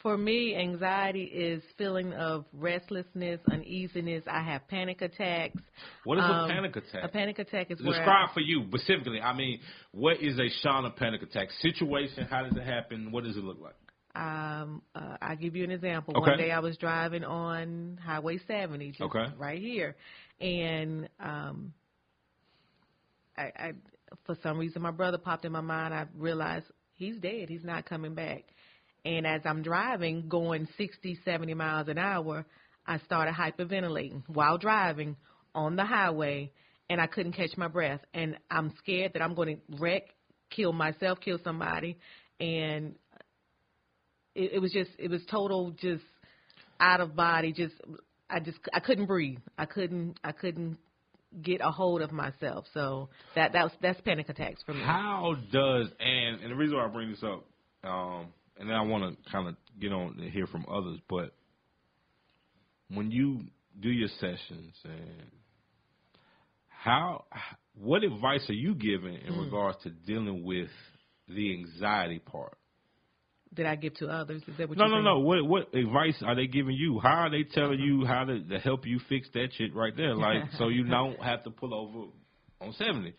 For me, anxiety is feeling of restlessness, uneasiness. I have panic attacks. What is a panic attack? A panic attack is where Describe for you specifically. I mean, what is a Shauna panic attack situation? How does it happen? What does it look like? I'll give you an example. Okay. One day I was driving on Highway 70, just right here, and I for some reason my brother popped in my mind. I realized he's dead. He's not coming back. And as I'm driving, going 60, 70 miles an hour, I started hyperventilating while driving on the highway, and I couldn't catch my breath. And I'm scared that I'm going to wreck, kill myself, kill somebody, and it was total just out of body. I couldn't breathe. I couldn't get a hold of myself. So that's panic attacks for me. How does and the reason why I bring this up, and then I want to kind of get on and hear from others, but when you do your sessions, and what advice are you giving in regards to dealing with the anxiety part? Did I give to others? Is that what you're saying? No. What advice are they giving you? How are they telling you how to help you fix that shit right there? Like, so you don't have to pull over on 70.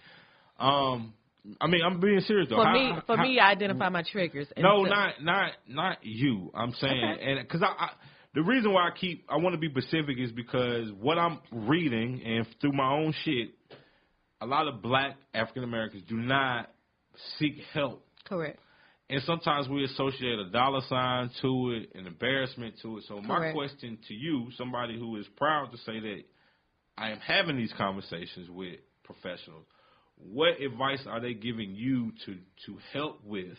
I mean, I'm being serious though. For me, I identify my triggers. And no, not you. I'm saying, and because the reason why I want to be specific is because what I'm reading and through my own shit, a lot of Black African Americans do not seek help. Correct. And sometimes we associate a dollar sign to it, an embarrassment to it. So my Correct. question to you, somebody who is proud to say that I am having these conversations with professionals, what advice are they giving you to help with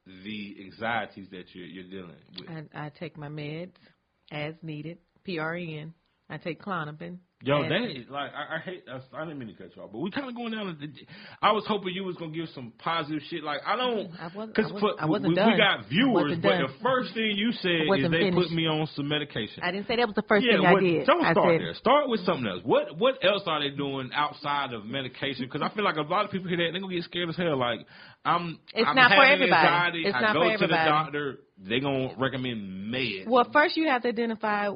the anxieties that you're dealing with? I take my meds as needed, PRN. I take Klonopin. Yo, as- that is, like, I hate, I didn't mean to cut you off, but we kind of going down. I was hoping you was going to give some positive shit. Like, I don't, I wasn't we done. got viewers, Wasn't but done. the first thing you said is wasn't they put finished. me on some medication. I didn't say that was the first thing I did. Don't I start said, there. Start with something else. What else are they doing outside of medication? Because I feel like a lot of people hear that and they're gonna get scared as hell. Like I'm not for having everybody. anxiety. It's I not go for to the everybody. doctor. They gonna recommend meds. Well, first you have to identify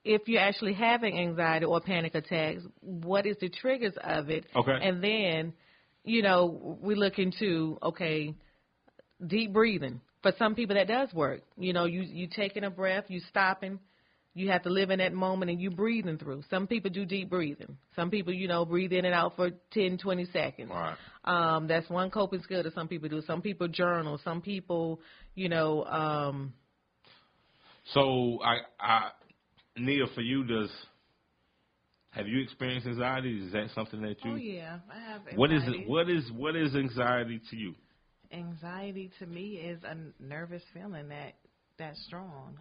if you're actually having anxiety or panic attacks, what is the triggers of it? Okay. And then, we look into, deep breathing. For some people that does work. You taking a breath, you stopping. You have to live in that moment and you breathing through. Some people do deep breathing. Some people, breathe in and out for 10, 20 seconds. Right. That's one coping skill that some people do. Some people journal. Some people, So Nia, for you, have you experienced anxiety? Is that something that you? Oh yeah, I have anxiety. What is it? What is anxiety to you? Anxiety to me is a nervous feeling that's strong.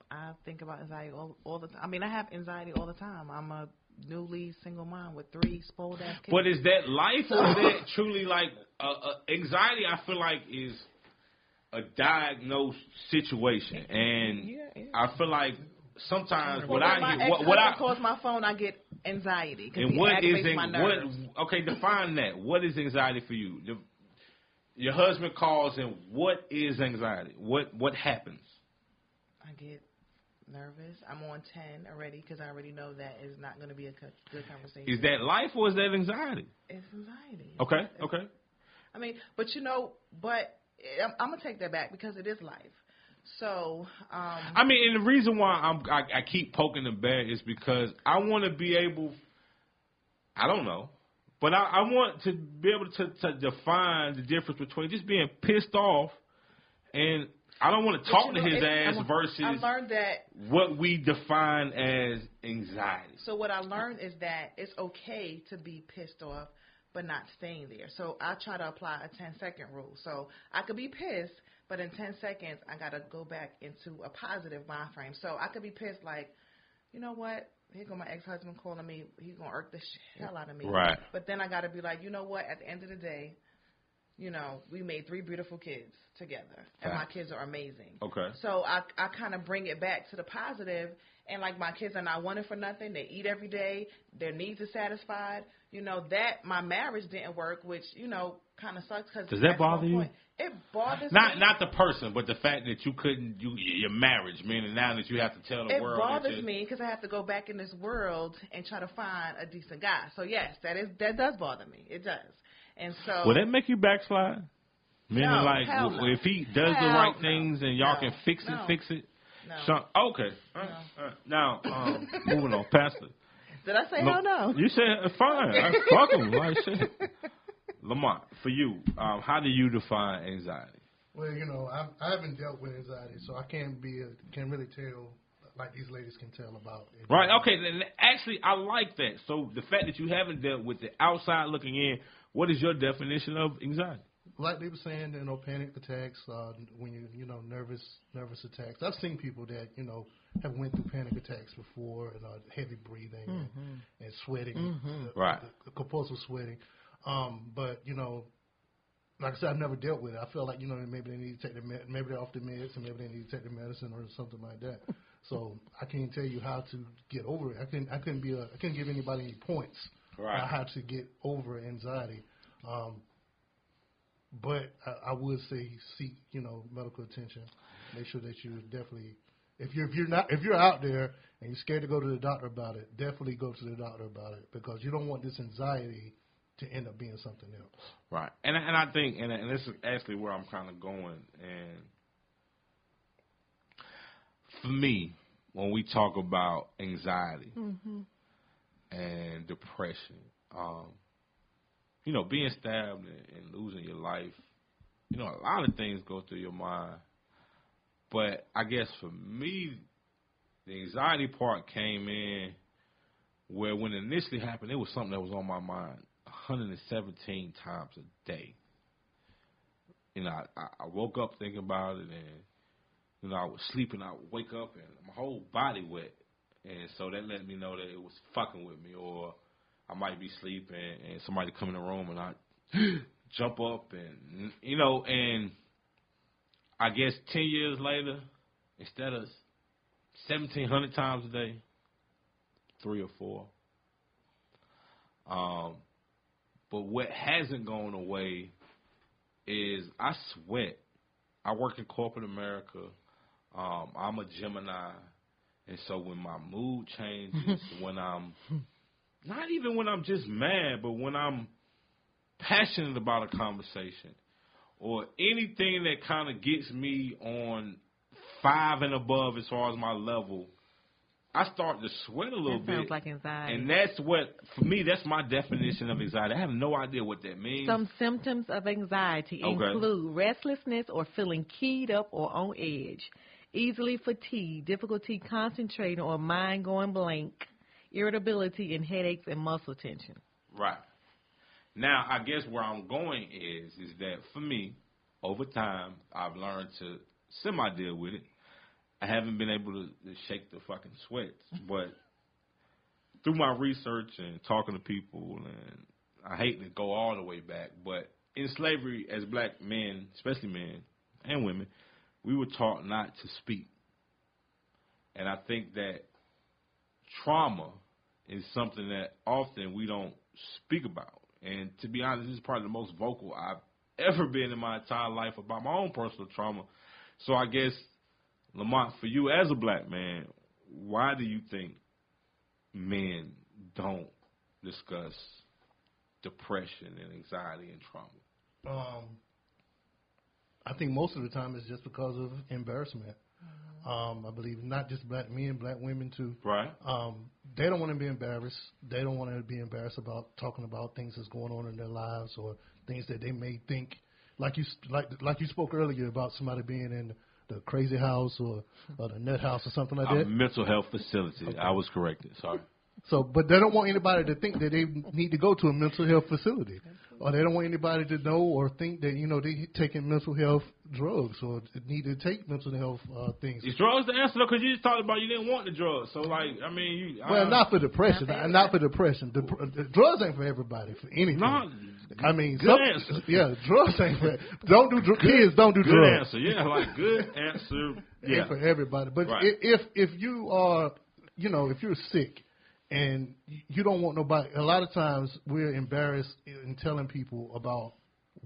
I think about anxiety all the time. I mean, I have anxiety all the time. I'm a newly single mom with 3 spoiled ass kids. But is that life or is that truly like anxiety? I feel like is a diagnosed situation, and I feel like sometimes When my ex-husband calls my phone, I get anxiety because he aggravates my nerves. Okay, define that. What is anxiety for you? Your husband calls, and what is anxiety? What happens? I get nervous. I'm on 10 already because I already know that is not going to be a good conversation. Is that life or is that anxiety? It's anxiety. Okay. I mean, but I'm going to take that back because it is life. So, I mean, and the reason why I keep poking the bear is because I want to be able, I don't know, but I want to be able to define the difference between just being pissed off and I don't want to talk to his ass versus I learned that what we define as anxiety. So what I learned is that it's okay to be pissed off, but not staying there. So I try to apply a 10-second rule. So I could be pissed, but in 10 seconds, I got to go back into a positive mind frame. So I could be pissed like, you know what? Here go my ex-husband calling me. He's going to irk the hell out of me. Right. But then I got to be like, you know what? At the end of the day, we made 3 beautiful kids together, and my kids are amazing. Okay. So I kind of bring it back to the positive, and like my kids are not wanting for nothing. They eat every day. Their needs are satisfied. That my marriage didn't work, which, kind of sucks. Cause does that bother you? It bothers me. Me. Not the person, but the fact that you couldn't, your marriage, meaning now that you have to tell the world. It bothers me because I have to go back in this world and try to find a decent guy. So, yes, that does bother me. It does. And so, will that make you backslide? Meaning, no, like, no. if he does the right things and y'all can fix it. No. So, okay. All right. Now, moving on, Pastor. Did I say hell no? You said fine. Fuck him. Like shit. Lamont, for you, how do you define anxiety? Well, I haven't dealt with anxiety, so I can't really tell like these ladies can tell about it. Right. Okay. Actually, I like that. So the fact that you haven't dealt with the outside looking in, what is your definition of anxiety? Like they were saying, panic attacks, when nervous attacks. I've seen people that have went through panic attacks before, and heavy breathing and sweating, right? Compulsive sweating. But like I said, I've never dealt with it. I feel like maybe they need to take maybe they're off the meds, and maybe they need to take the medicine or something like that. So I can't tell you how to get over it. I couldn't give anybody any points on how to get over anxiety. But I would say seek medical attention. Make sure that you definitely, if you're out there and you're scared to go to the doctor about it, definitely go to the doctor about it, because you don't want this anxiety to end up being something else. Right. And I think, and this is actually where I'm kind of going. And for me, when we talk about anxiety and depression, being stabbed and losing your life you know, a lot of things go through your mind. But I guess for me, the anxiety part came in where when it initially happened, it was something that was on my mind 117 times a day. You know, I woke up thinking about it, and, you know, I was sleeping, I would wake up, and my whole body wet. And so that let me know that it was fucking with me, or I might be sleeping, and somebody come in the room, and I jump up, and, you know, and I guess 10 years later, instead of 1,700 times a day, 3 or 4. But what hasn't gone away is I sweat. I work in corporate America. I'm a Gemini. And so when my mood changes, when I'm, not even when I'm just mad, but when I'm passionate about a conversation or anything that kind of gets me on 5 and above as far as my level, I start to sweat a little bit. That sounds like anxiety. And that's what, for me, that's my definition of anxiety. I have no idea what that means. Some symptoms of anxiety include restlessness or feeling keyed up or on edge, easily fatigued, difficulty concentrating or mind going blank, irritability and headaches and muscle tension. Right. Now, I guess where I'm going is that for me, over time, I've learned to semi-deal with it. I haven't been able to shake the fucking sweats, but through my research and talking to people, and I hate to go all the way back, but in slavery, as black men, especially men and women, we were taught not to speak. And I think that trauma is something that often we don't speak about. And to be honest, this is probably the most vocal I've ever been in my entire life about my own personal trauma. So I guess, Lamont, for you as a black man, why do you think men don't discuss depression and anxiety and trauma? I think most of the time it's just because of embarrassment. I believe not just black men, black women too. Right. They don't want to be embarrassed. They don't want to be embarrassed about talking about things that's going on in their lives or things that they may think, like you spoke earlier about somebody being in the crazy house or the nut house or something like that. Mental health facility. Okay. I was corrected. Sorry. So, but they don't want anybody to think that they need to go to a mental health facility, or they don't want anybody to know or think that, you know, they taking mental health drugs or need to take mental health things. Is drugs the answer though? Because you just talked about you didn't want the drugs. So, like, I mean, not for depression. Not for depression. The drugs ain't for everybody. For anything. No, I mean, good answer. Yeah, drugs ain't for. Kids don't do good drugs. Answer. Yeah, like good answer. Yeah, ain't for everybody. But right. if you are, you know, if you're sick. And you don't want nobody. A lot of times we're embarrassed in telling people about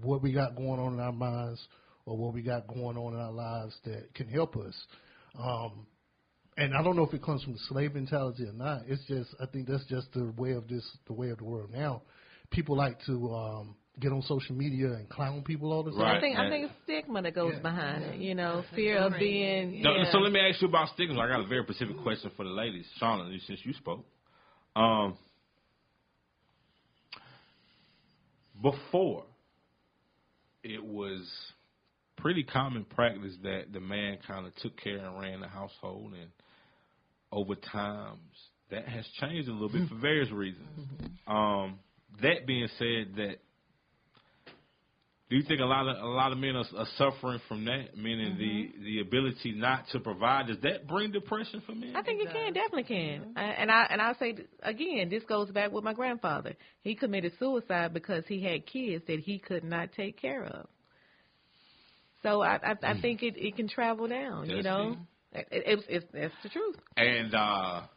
what we got going on in our minds or what we got going on in our lives that can help us. And I don't know if it comes from the slave mentality or not. It's just, I think that's just the way of the world now. People like to get on social media and clown people all the time. Right. I think it's stigma that goes behind it. You know, fear of being. Yeah. So let me ask you about stigma. I got a very specific question for the ladies, Shauna, since you spoke. Before, it was pretty common practice that the man kind of took care and ran the household, and over time, that has changed a little bit for various reasons. That being said, do you think a lot of men are suffering from that, meaning the ability not to provide? Does that bring depression for men? I think it definitely can. And I say again, this goes back with my grandfather. He committed suicide because he had kids that he could not take care of. So I think it can travel down. That's, you know, it's the truth. And I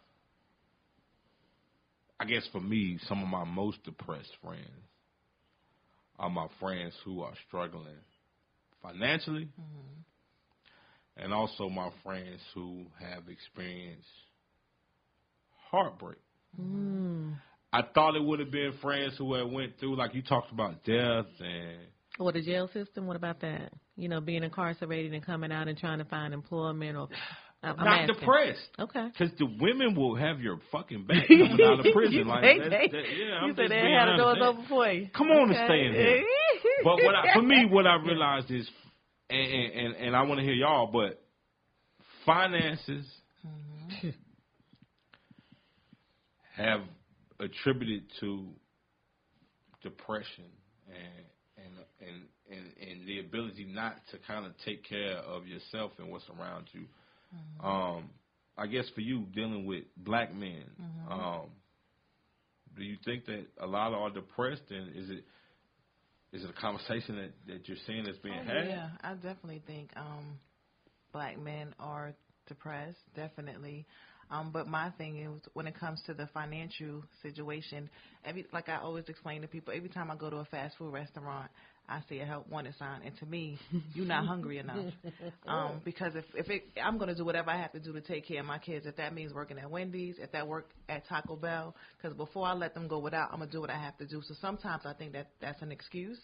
guess for me, some of my most depressed friends are my friends who are struggling financially, and also my friends who have experienced heartbreak. I thought it would have been friends who had went through, like you talked about, death and... Or the jail system, what about that? You know, being incarcerated and coming out and trying to find employment or... not depressed. Okay. Because the women will have your fucking back coming out of prison. You said they had the doors open for you. Come on and stay in here. But what I realized is, and I want to hear y'all, but finances have attributed to depression and the ability not to kind of take care of yourself and what's around you. I guess for you, dealing with black men, do you think that a lot are depressed, and is it a conversation that you're seeing that's being had? Yeah, I definitely think black men are depressed, definitely. But my thing is, when it comes to the financial situation, like I always explain to people, every time I go to a fast food restaurant, I see a help wanted sign, and to me, you're not hungry enough. Because I'm going to do whatever I have to do to take care of my kids. If that means working at Wendy's, if that work at Taco Bell, because before I let them go without, I'm going to do what I have to do. So sometimes I think that's an excuse,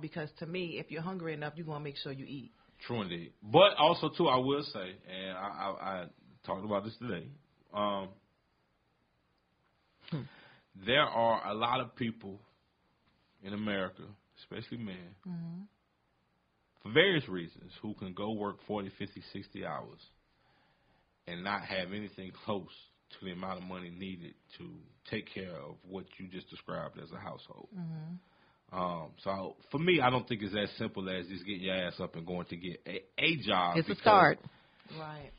because to me, if you're hungry enough, you're going to make sure you eat. True indeed. But also, too, I will say, and I talked about this today, there are a lot of people in America, especially men, for various reasons, who can go work 40, 50, 60 hours and not have anything close to the amount of money needed to take care of what you just described as a household. So for me, I don't think it's as simple as just getting your ass up and going to get a job. It's a start. Right.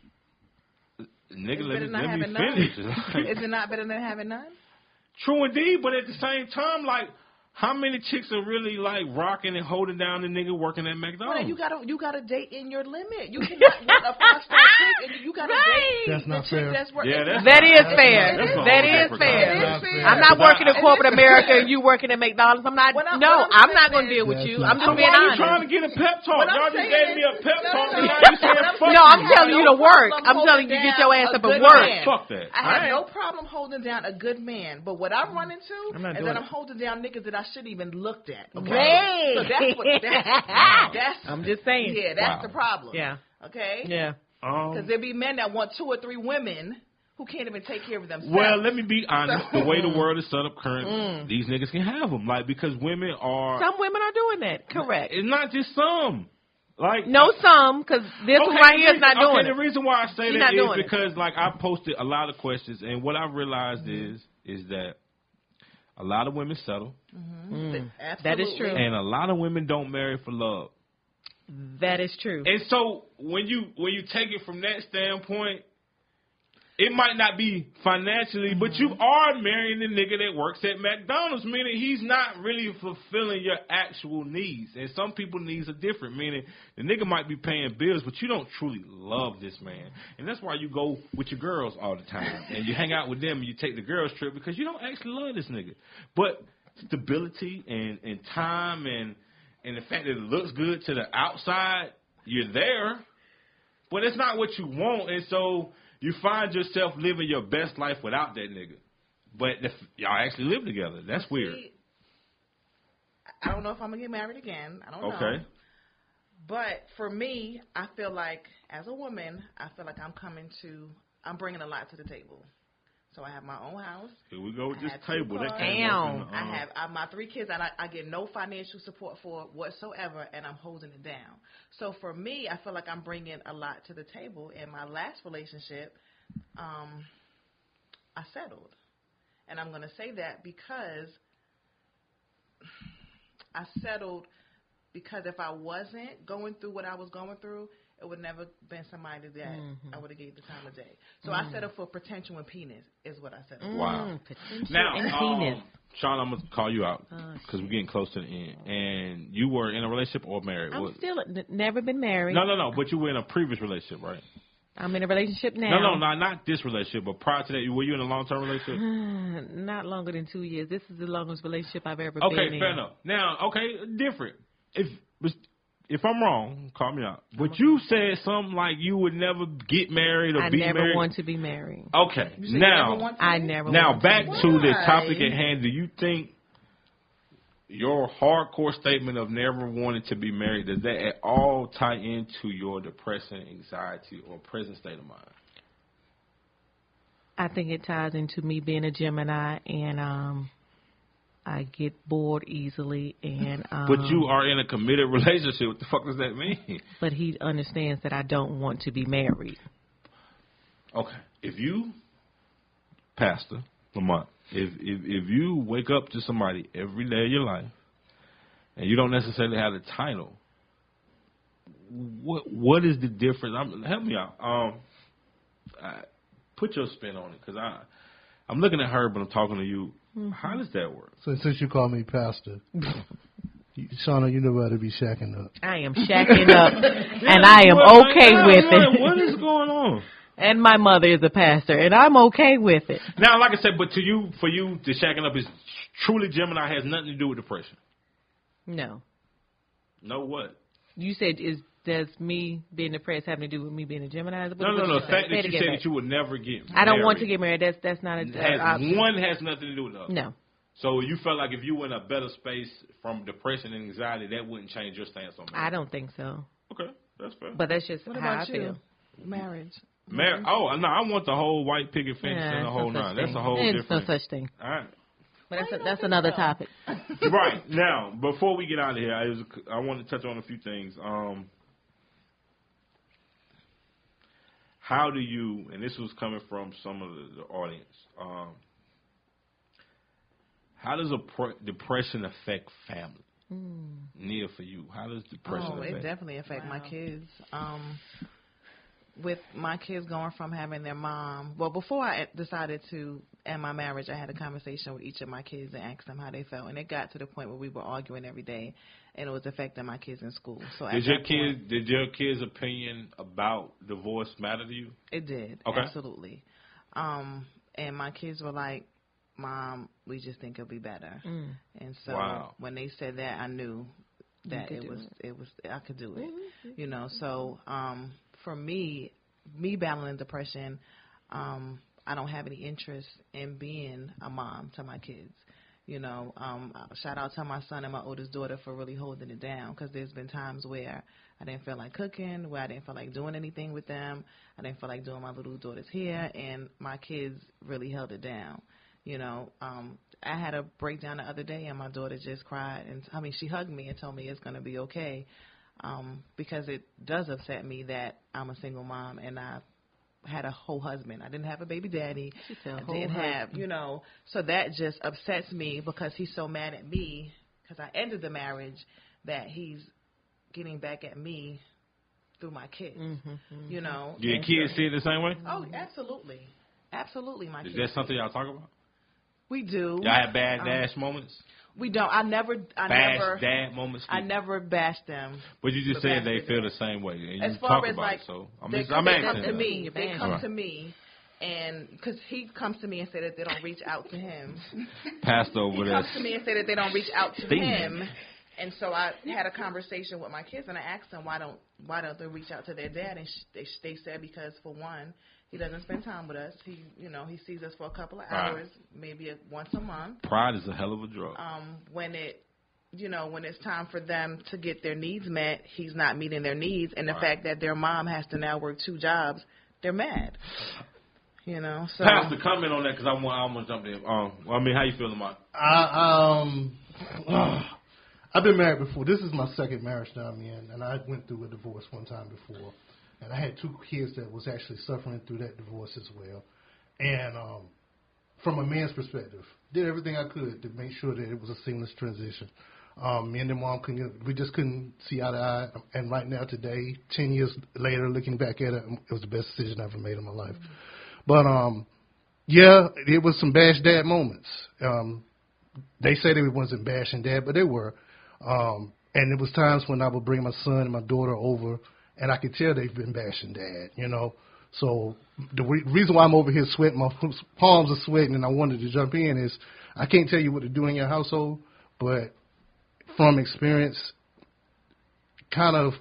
Nigga, let me none? finish. Is it not better than having none? True indeed, but at the same time, like, how many chicks are really like rocking and holding down the nigga working at McDonald's? Well, you gotta date in your limit. You cannot want a 5-star chick, and you gotta date. That's not fair. That is fair. That is fair. I'm not working in corporate America and you working at McDonald's. I'm not. I'm not going to deal with you. I'm just being honest. honest. Trying to get a pep talk. Y'all just gave me a pep talk. And now you saying fuck No, I'm you. telling you to work. I'm telling you to get your ass up and work. Fuck that. I have no problem holding down a good man, but what I run into is that I'm holding down niggas that I shouldn't even looked at. Okay, Hey. so that's I'm just saying. Yeah, that's the problem. Yeah. Okay. Yeah. Because there be men that want 2 or 3 women who can't even take care of themselves. Well, let me be honest. The way the world is set up currently, these niggas can have them. Like, because women are. Some women are doing that. Correct. It's not just some. Like no, some, because this one right here is not doing it. The reason why I say She's that not is because, like, I posted a lot of questions, and what I realized is that a lot of women settle. That is true. And a lot of women don't marry for love. That is true. And so when you take it from that standpoint, it might not be financially, but you are marrying the nigga that works at McDonald's, meaning he's not really fulfilling your actual needs. And some people's needs are different, meaning the nigga might be paying bills, but you don't truly love this man. And that's why you go with your girls all the time. And you hang out with them and you take the girls trip because you don't actually love this nigga. But stability and time and the fact that it looks good to the outside, you're there. But it's not what you want. And so you find yourself living your best life without that nigga. But if y'all actually live together. That's weird. I don't know if I'm going to get married again. I don't know. Okay. But for me, I feel like, as a woman, I feel like I'm bringing a lot to the table. So I have my own house. Here we go with this I table. That Damn. I have my 3 kids, and I get no financial support for whatsoever, and I'm holding it down. So for me, I feel like I'm bringing a lot to the table. In my last relationship, I settled. And I'm going to say that because I settled because if I wasn't going through what I was going through, it would never been somebody that I would have gave the time of day. So I settled for potential and penis is what I settled for. Wow. Potential Now, and penis. Sean, I'm going to call you out because we're getting close to the end. And you were in a relationship or married? I'm still never been married. No. But you were in a previous relationship, right? I'm in a relationship now. No, not this relationship, but prior to that, were you in a long-term relationship? Not longer than 2 years. This is the longest relationship I've ever been in. Okay, fair enough. Now, different. If I'm wrong, call me out. But you said something like you would never get married or be married. I never want to be married. Okay, now back to the topic at hand. Do you think your hardcore statement of never wanting to be married, does that at all tie into your depression, anxiety, or present state of mind? I think it ties into me being a Gemini, and I get bored easily, and But you are in a committed relationship. What the fuck does that mean? But he understands that I don't want to be married. Okay, if you, Pastor Lamont, if you wake up to somebody every day of your life, and you don't necessarily have the title, what is the difference? Help me out. Put your spin on it, because I'm looking at her, but I'm talking to you. Mm-hmm. How does that work? So since you call me Pastor, Shauna, you know how to be shacking up. I am shacking up, and I am okay with it. What is going on? And my mother is a pastor, and I'm okay with it. Now, like I said, but for you, the shacking up is truly Gemini, has nothing to do with depression. No. No what? You said does me being depressed having to do with me being a Gemini? No. The fact that you said that you would never get married. I don't want to get married. That's not one has nothing to do with the other. No. So you felt like if you were in a better space from depression and anxiety, that wouldn't change your stance on marriage? I don't think so. Okay, that's fair. But that's just what how about I feel. Marriage. Oh, no, I want the whole white picket fence and the whole nine. That's a whole different. There's no such thing. All right. But that's another topic. Right. Now, before we get out of here, I want to touch on a few things. How do you, and this was coming from some of the audience, how does depression affect family? Nia, for you, how does depression affect? It definitely affects my kids. With my kids going from having their mom, well, before I decided to end my marriage, I had a conversation with each of my kids and asked them how they felt, and it got to the point where we were arguing every day, and it was affecting my kids in school. So did your kids' opinion about divorce matter to you? It did, okay. Absolutely. And my kids were like, "Mom, we just think it'll be better." And so when they said that, I knew that it was I could do it. You know, so for me battling depression, I don't have any interest in being a mom to my kids. You know, shout out to my son and my oldest daughter for really holding it down, because there's been times where I didn't feel like cooking, where I didn't feel like doing anything with them. I didn't feel like doing my little daughter's hair, and my kids really held it down. You know, I had a breakdown the other day, and my daughter just cried. And she hugged me and told me it's going to be okay, because it does upset me that I'm a single mom and I had a whole husband. I didn't have a baby daddy. I didn't have, you know, so that just upsets me, because he's so mad at me because I ended the marriage, that he's getting back at me through my kids. You know. Do your kids see it the same way? Oh, absolutely. Absolutely, my kids. Is that something y'all talk about? We do. Y'all have bad dash moments? We don't. I never dad moments. I never bash them. But you just said they feel the same way, and as you far talk as about like, it. So they come to me. They come to me, and because he comes to me and say that they don't reach out to him. Pastor over there. He comes to me and say that they don't reach out to him, and so I had a conversation with my kids, and I asked them why don't they reach out to their dad, and they said because, for one, he doesn't spend time with us. He sees us for a couple of hours, maybe once a month. Pride is a hell of a drug. When it's time for them to get their needs met, he's not meeting their needs, and the fact that their mom has to now work 2 jobs, they're mad. You know, so. Pastor, comment on that, because I want to jump in. How you feeling about it? I've been married before. This is my second marriage that I'm in, and I went through a divorce one time before. And I had 2 kids that was actually suffering through that divorce as well. And from a man's perspective, did everything I could to make sure that it was a seamless transition. Me and the mom we just couldn't see eye to eye. And right now, today, 10 years later, looking back at it, it was the best decision I ever made in my life. But it was some bash dad moments. They say they wasn't bashing dad, but they were. And it was times when I would bring my son and my daughter over, and I could tell they've been bashing dad, you know. So the reason why I'm over here sweating, my palms are sweating, and I wanted to jump in is I can't tell you what to do in your household, but from experience, kind of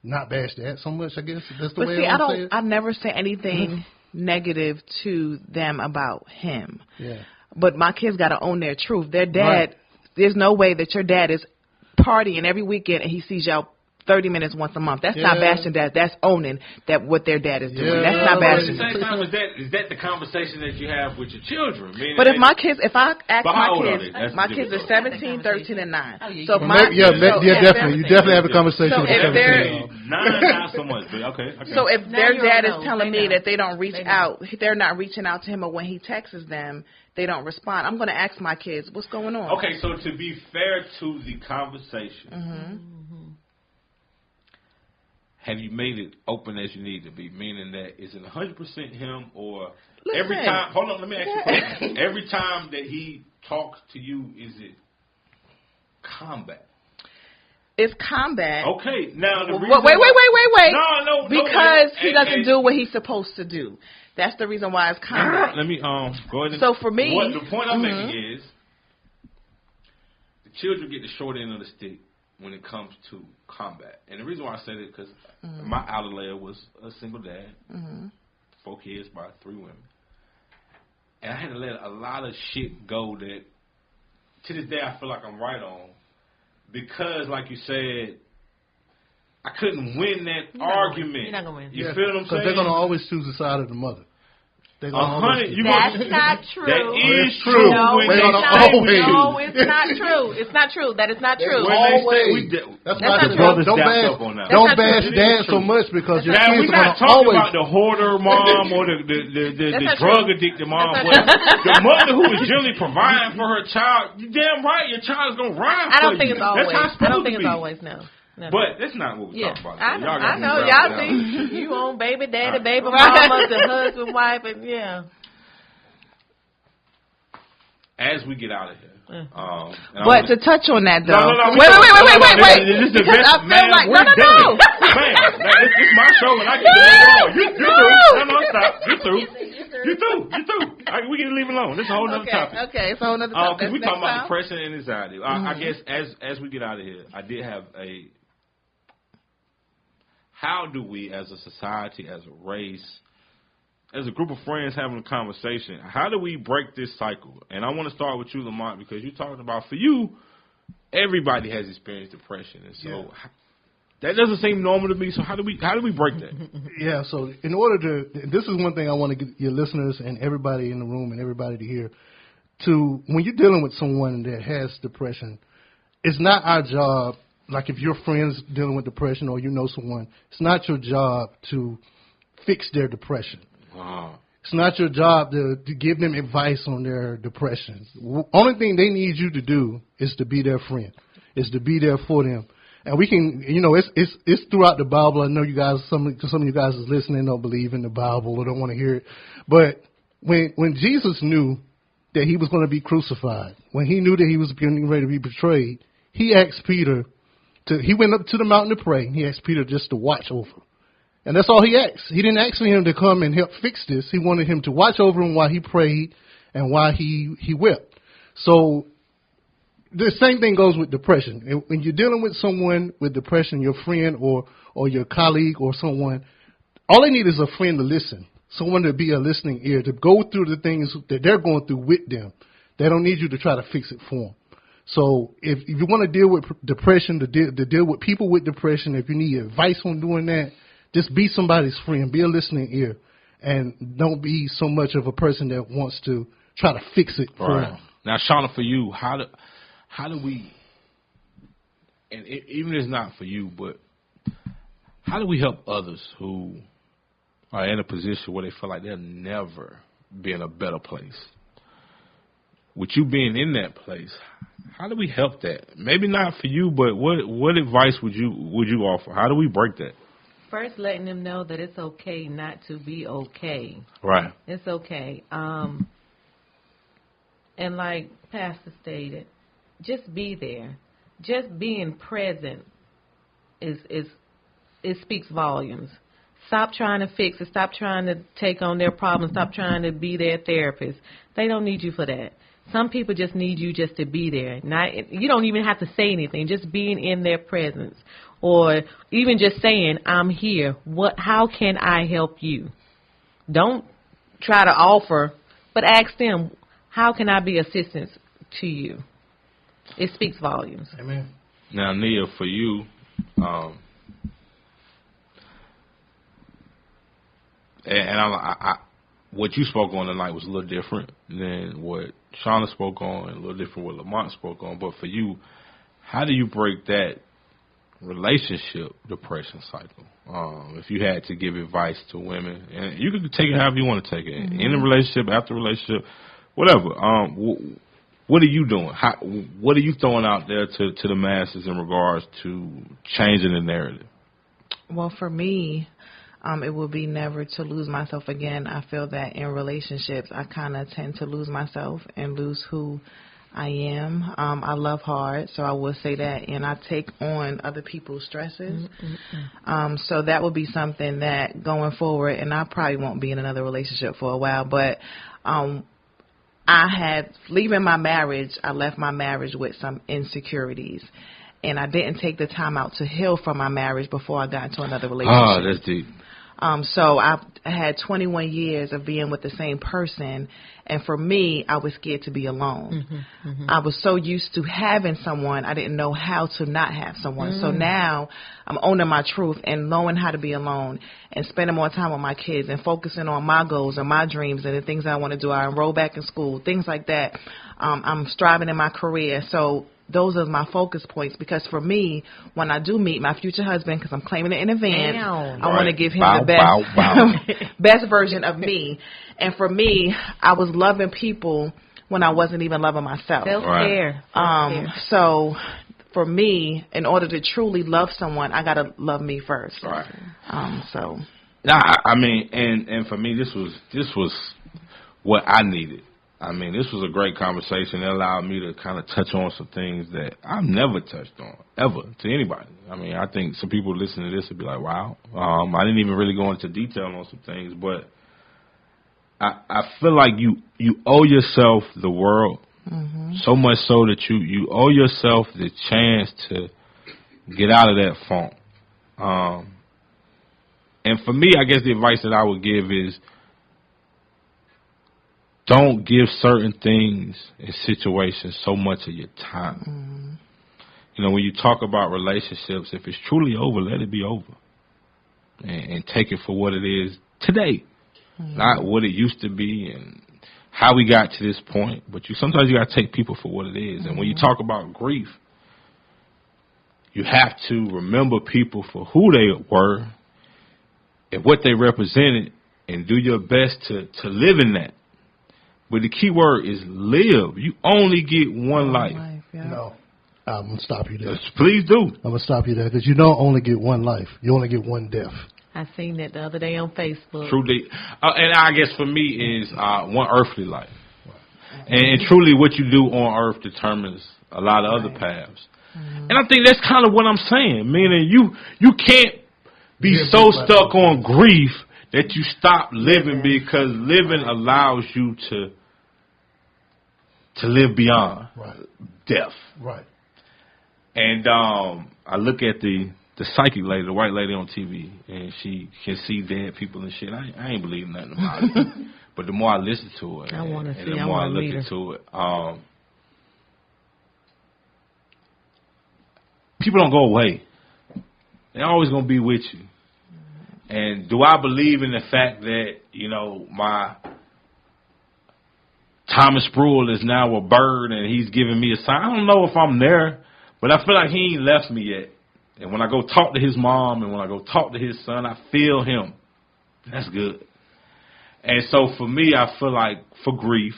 not bash dad so much, I guess. That's the way I want to say it. I never say anything negative to them about him. Yeah. But my kids got to own their truth. Their dad, there's no way that your dad is partying every weekend and he sees y'all 30 minutes once a month. That's Yeah. not bashing dad. That's owning that what their dad is doing. Yeah. That's not But at bashing. the same time, is that the conversation that you have with your children? Meaning But if that- my kids, if I ask But how my old are kids, they? That's my the kids are difference. 17, 13, and 9. Oh, yeah, So you- my Maybe, so definitely. You if definitely have a conversation So with if the they're- 17-year-old. Not so much, but okay. So if Now their you dad don't is know. telling They me know. that they don't reach They know. out, they're not reaching out to him, or when he texts them, they don't respond. I'm going to ask my kids, what's going on? Okay, so to be fair to the conversation, have you made it open as you need to be? Meaning that is it 100% him, or every Listen. time? Hold on, let me ask you a question. Every time that he talks to you, is it combat? It's combat. Okay, now the Wait, reason wait. No, Because he wait. doesn't do what he's supposed to do. That's the reason why it's combat. Let me go ahead. And, So for me- what the point I'm making is, the children get the short end of the stick when it comes to combat. And the reason why I say that is because my outer layer was a single dad, 4 kids by 3 women, and I had to let a lot of shit go that to this day I feel like I'm right on, because like you said, I couldn't win that argument. You're not gonna win. You feel what I'm saying? Because they're going to always choose the side of the mother. They're going to 100. always You That's gonna- not true. That is It's true. true. No, when They're they gonna say always- we do. no, it's not true. It's not true. That is not true. When they say we Always. do. That's That's why not I true. said, don't Dapped bash, up on that. don't That's not bash true. dad It is so true. much because your Now, kids we're are going not to talking always. about the hoarder mom or the That's not drug true. addicted mom, That's but not true. the mother who is generally providing for her child. You damn right, your child's gonna ride. I don't for think you. it's always. That's how it's I supposed don't think to it's be. always. No. Never. But that's not what we're Yeah, talking about. I know. Y'all got I me know. riled Y'all down. see, you own baby daddy, Right. baby mama, the husband, wife, and yeah. As we get out of here, and I But wanna- to touch on that, though. No, Wait. This is the Because best, I feel man, like, we're no. done. Man, this is my show and I get to move on. You through. No, stop. You through. You through. We can leave it alone. This is a whole other topic. Okay, it's a whole other topic. Because we That's talking about next depression and anxiety. I guess as we get out of here, I did have a. How do we, as a society, as a race, as a group of friends having a conversation, how do we break this cycle? And I want to start with you, Lamont, because you talked about, for you, everybody has experienced depression, and so that doesn't seem normal to me. So how do we break that? Yeah, so in order to, this is one thing I want to get your listeners and everybody in the room and everybody to hear, to when you're dealing with someone that has depression, it's not our job, like if your friend's dealing with depression or you know someone, it's not your job to fix their depression. Wow. It's not your job to give them advice on their depression. Only thing they need you to do is to be their friend, is to be there for them. And we can, it's throughout the Bible. I know you guys, some of you guys is listening don't believe in the Bible or don't want to hear it. But when Jesus knew that he was going to be crucified, when he knew that he was getting ready to be betrayed, he asked Peter he went up to the mountain to pray. He asked Peter just to watch over. And that's all he asked. He didn't ask for him to come and help fix this. He wanted him to watch over him while he prayed and while he wept. So the same thing goes with depression. When you're dealing with someone with depression, your friend or your colleague or someone, all they need is a friend to listen, someone to be a listening ear, to go through the things that they're going through with them. They don't need you to try to fix it for them. So if you want to deal with depression, to deal with people with depression, if you need advice on doing that, just be somebody's friend, be a listening ear, and don't be so much of a person that wants to try to fix it for them. Now, Shauna, for you, how do we, and even if it's not for you, but how do we help others who are in a position where they feel like they'll never be in a better place? With you being in that place, how do we help that? Maybe not for you, but what advice would you offer? How do we break that? First, letting them know that it's okay not to be okay. Right. It's okay. And like Pastor stated, just be there. Just being present it speaks volumes. Stop trying to fix it. Stop trying to take on their problems. Stop trying to be their therapist. They don't need you for that. Some people just need you just to be there. You don't even have to say anything. Just being in their presence, or even just saying, "I'm here. How can I help you?" Don't try to offer, but ask them, "How can I be assistance to you?" It speaks volumes. Amen. Now, Nia, for you, And what you spoke on tonight was a little different than what Shauna spoke on, and a little different what Lamont spoke on. But for you, how do you break that relationship depression cycle? If you had to give advice to women, and you can take it however you want to take it, in a relationship, after a relationship, whatever. What are you doing? What are you throwing out there to the masses in regards to changing the narrative? Well, for me, it would be never to lose myself again. I feel that in relationships, I kind of tend to lose myself and lose who I am. I love hard, so I will say that, and I take on other people's stresses. So that would be something that going forward, and I probably won't be in another relationship for a while, but leaving my marriage, I left my marriage with some insecurities. And I didn't take the time out to heal from my marriage before I got into another relationship. Oh, that's deep. So I had 21 years of being with the same person, and for me, I was scared to be alone. I was so used to having someone, I didn't know how to not have someone. So now I'm owning my truth and knowing how to be alone and spending more time with my kids and focusing on my goals and my dreams and the things I want to do. I enroll back in school, things like that. I'm striving in my career. So those are my focus points, because for me, when I do meet my future husband, because I'm claiming it in advance, I want to give him the best best version of me. And for me, I was loving people when I wasn't even loving myself. Self-care. So for me, in order to truly love someone, I got to love me first. Right. So. Nah, I mean, and for me, this was what I needed. I mean, this was a great conversation. It allowed me to kind of touch on some things that I've never touched on, ever, to anybody. I mean, I think some people listening to this would be like, wow. I didn't even really go into detail on some things, but I feel like you owe yourself the world, so much so that you owe yourself the chance to get out of that funk. And for me, I guess the advice that I would give is, don't give certain things and situations so much of your time. You know, when you talk about relationships, if it's truly over, let it be over. And take it for what it is today. Not what it used to be and how we got to this point. But sometimes you got to take people for what it is. And when you talk about grief, you have to remember people for who they were and what they represented, and do your best to live in that. But the key word is live. You only get one life. No, I'm going to stop you there. Yes, please do. I'm going to stop you there, because you don't only get one life. You only get one death. I seen that the other day on Facebook. Truly. And I guess for me is one earthly life. And truly what you do on earth determines a lot of other paths. And I think that's kind of what I'm saying. Meaning you can't be so stuck on grief that you stop living, because living allows you to live beyond death. Right. And I look at the psychic lady, the white lady on TV, and she can see dead people and shit. I ain't believing nothing about it. But the more I listen to it, I want to see. and the more I look into it, people don't go away. They're always going to be with you. And do I believe in the fact that, you know, my Thomas Sproul is now a bird and he's giving me a sign? I don't know if I'm there, but I feel like he ain't left me yet. And when I go talk to his mom and when I go talk to his son, I feel him. That's good. And so for me, I feel like for grief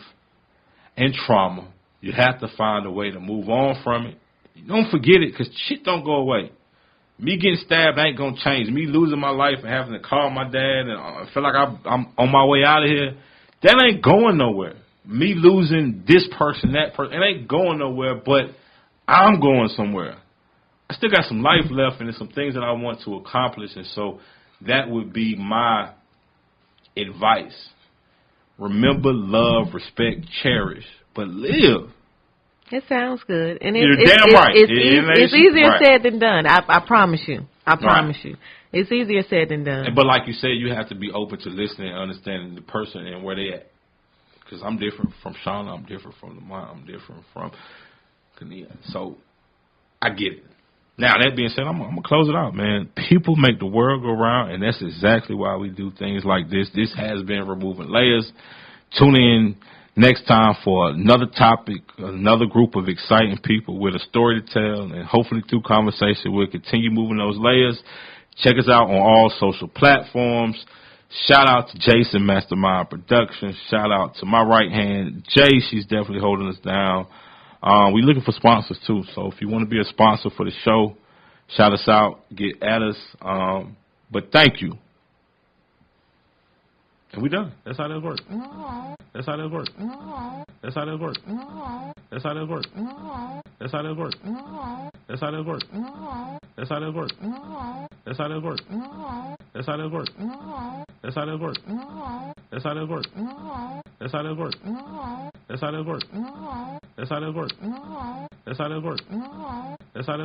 and trauma, you have to find a way to move on from it. You don't forget it, because shit don't go away. Me getting stabbed ain't going to change. Me losing my life and having to call my dad and I feel like I'm on my way out of here, that ain't going nowhere. Me losing this person, that person, it ain't going nowhere, but I'm going somewhere. I still got some life left and there's some things that I want to accomplish, and so that would be my advice. Remember, love, respect, cherish, but live. It sounds good, and You're damn right. It's easier said than done. I promise you. I promise you. It's easier said than done. But like you said, you have to be open to listening and understanding the person and where they at. Because I'm different from Shauna. I'm different from Lamont. I'm different from Kania. So I get it. Now, that being said, I'm going to close it out, man. People make the world go round, and that's exactly why we do things like this. This has been Removing Layers. Tune in next time for another topic, another group of exciting people with a story to tell, and hopefully through conversation we'll continue moving those layers. Check us out on all social platforms. Shout out to Jason, Mastermind Productions. Shout out to my right hand, Jay. She's definitely holding us down. We're looking for sponsors, too. So if you want to be a sponsor for the show, shout us out, get at us. But thank you. And we done. That's how that works. That's how that works. That's how that works. That's how that works. That's how that works. That's how that works. That's how that works. That's how that works. That's how that works. That's how that works. That's how that works. That's how that works. That's how that works. That's how that works. That's how that works. That's how that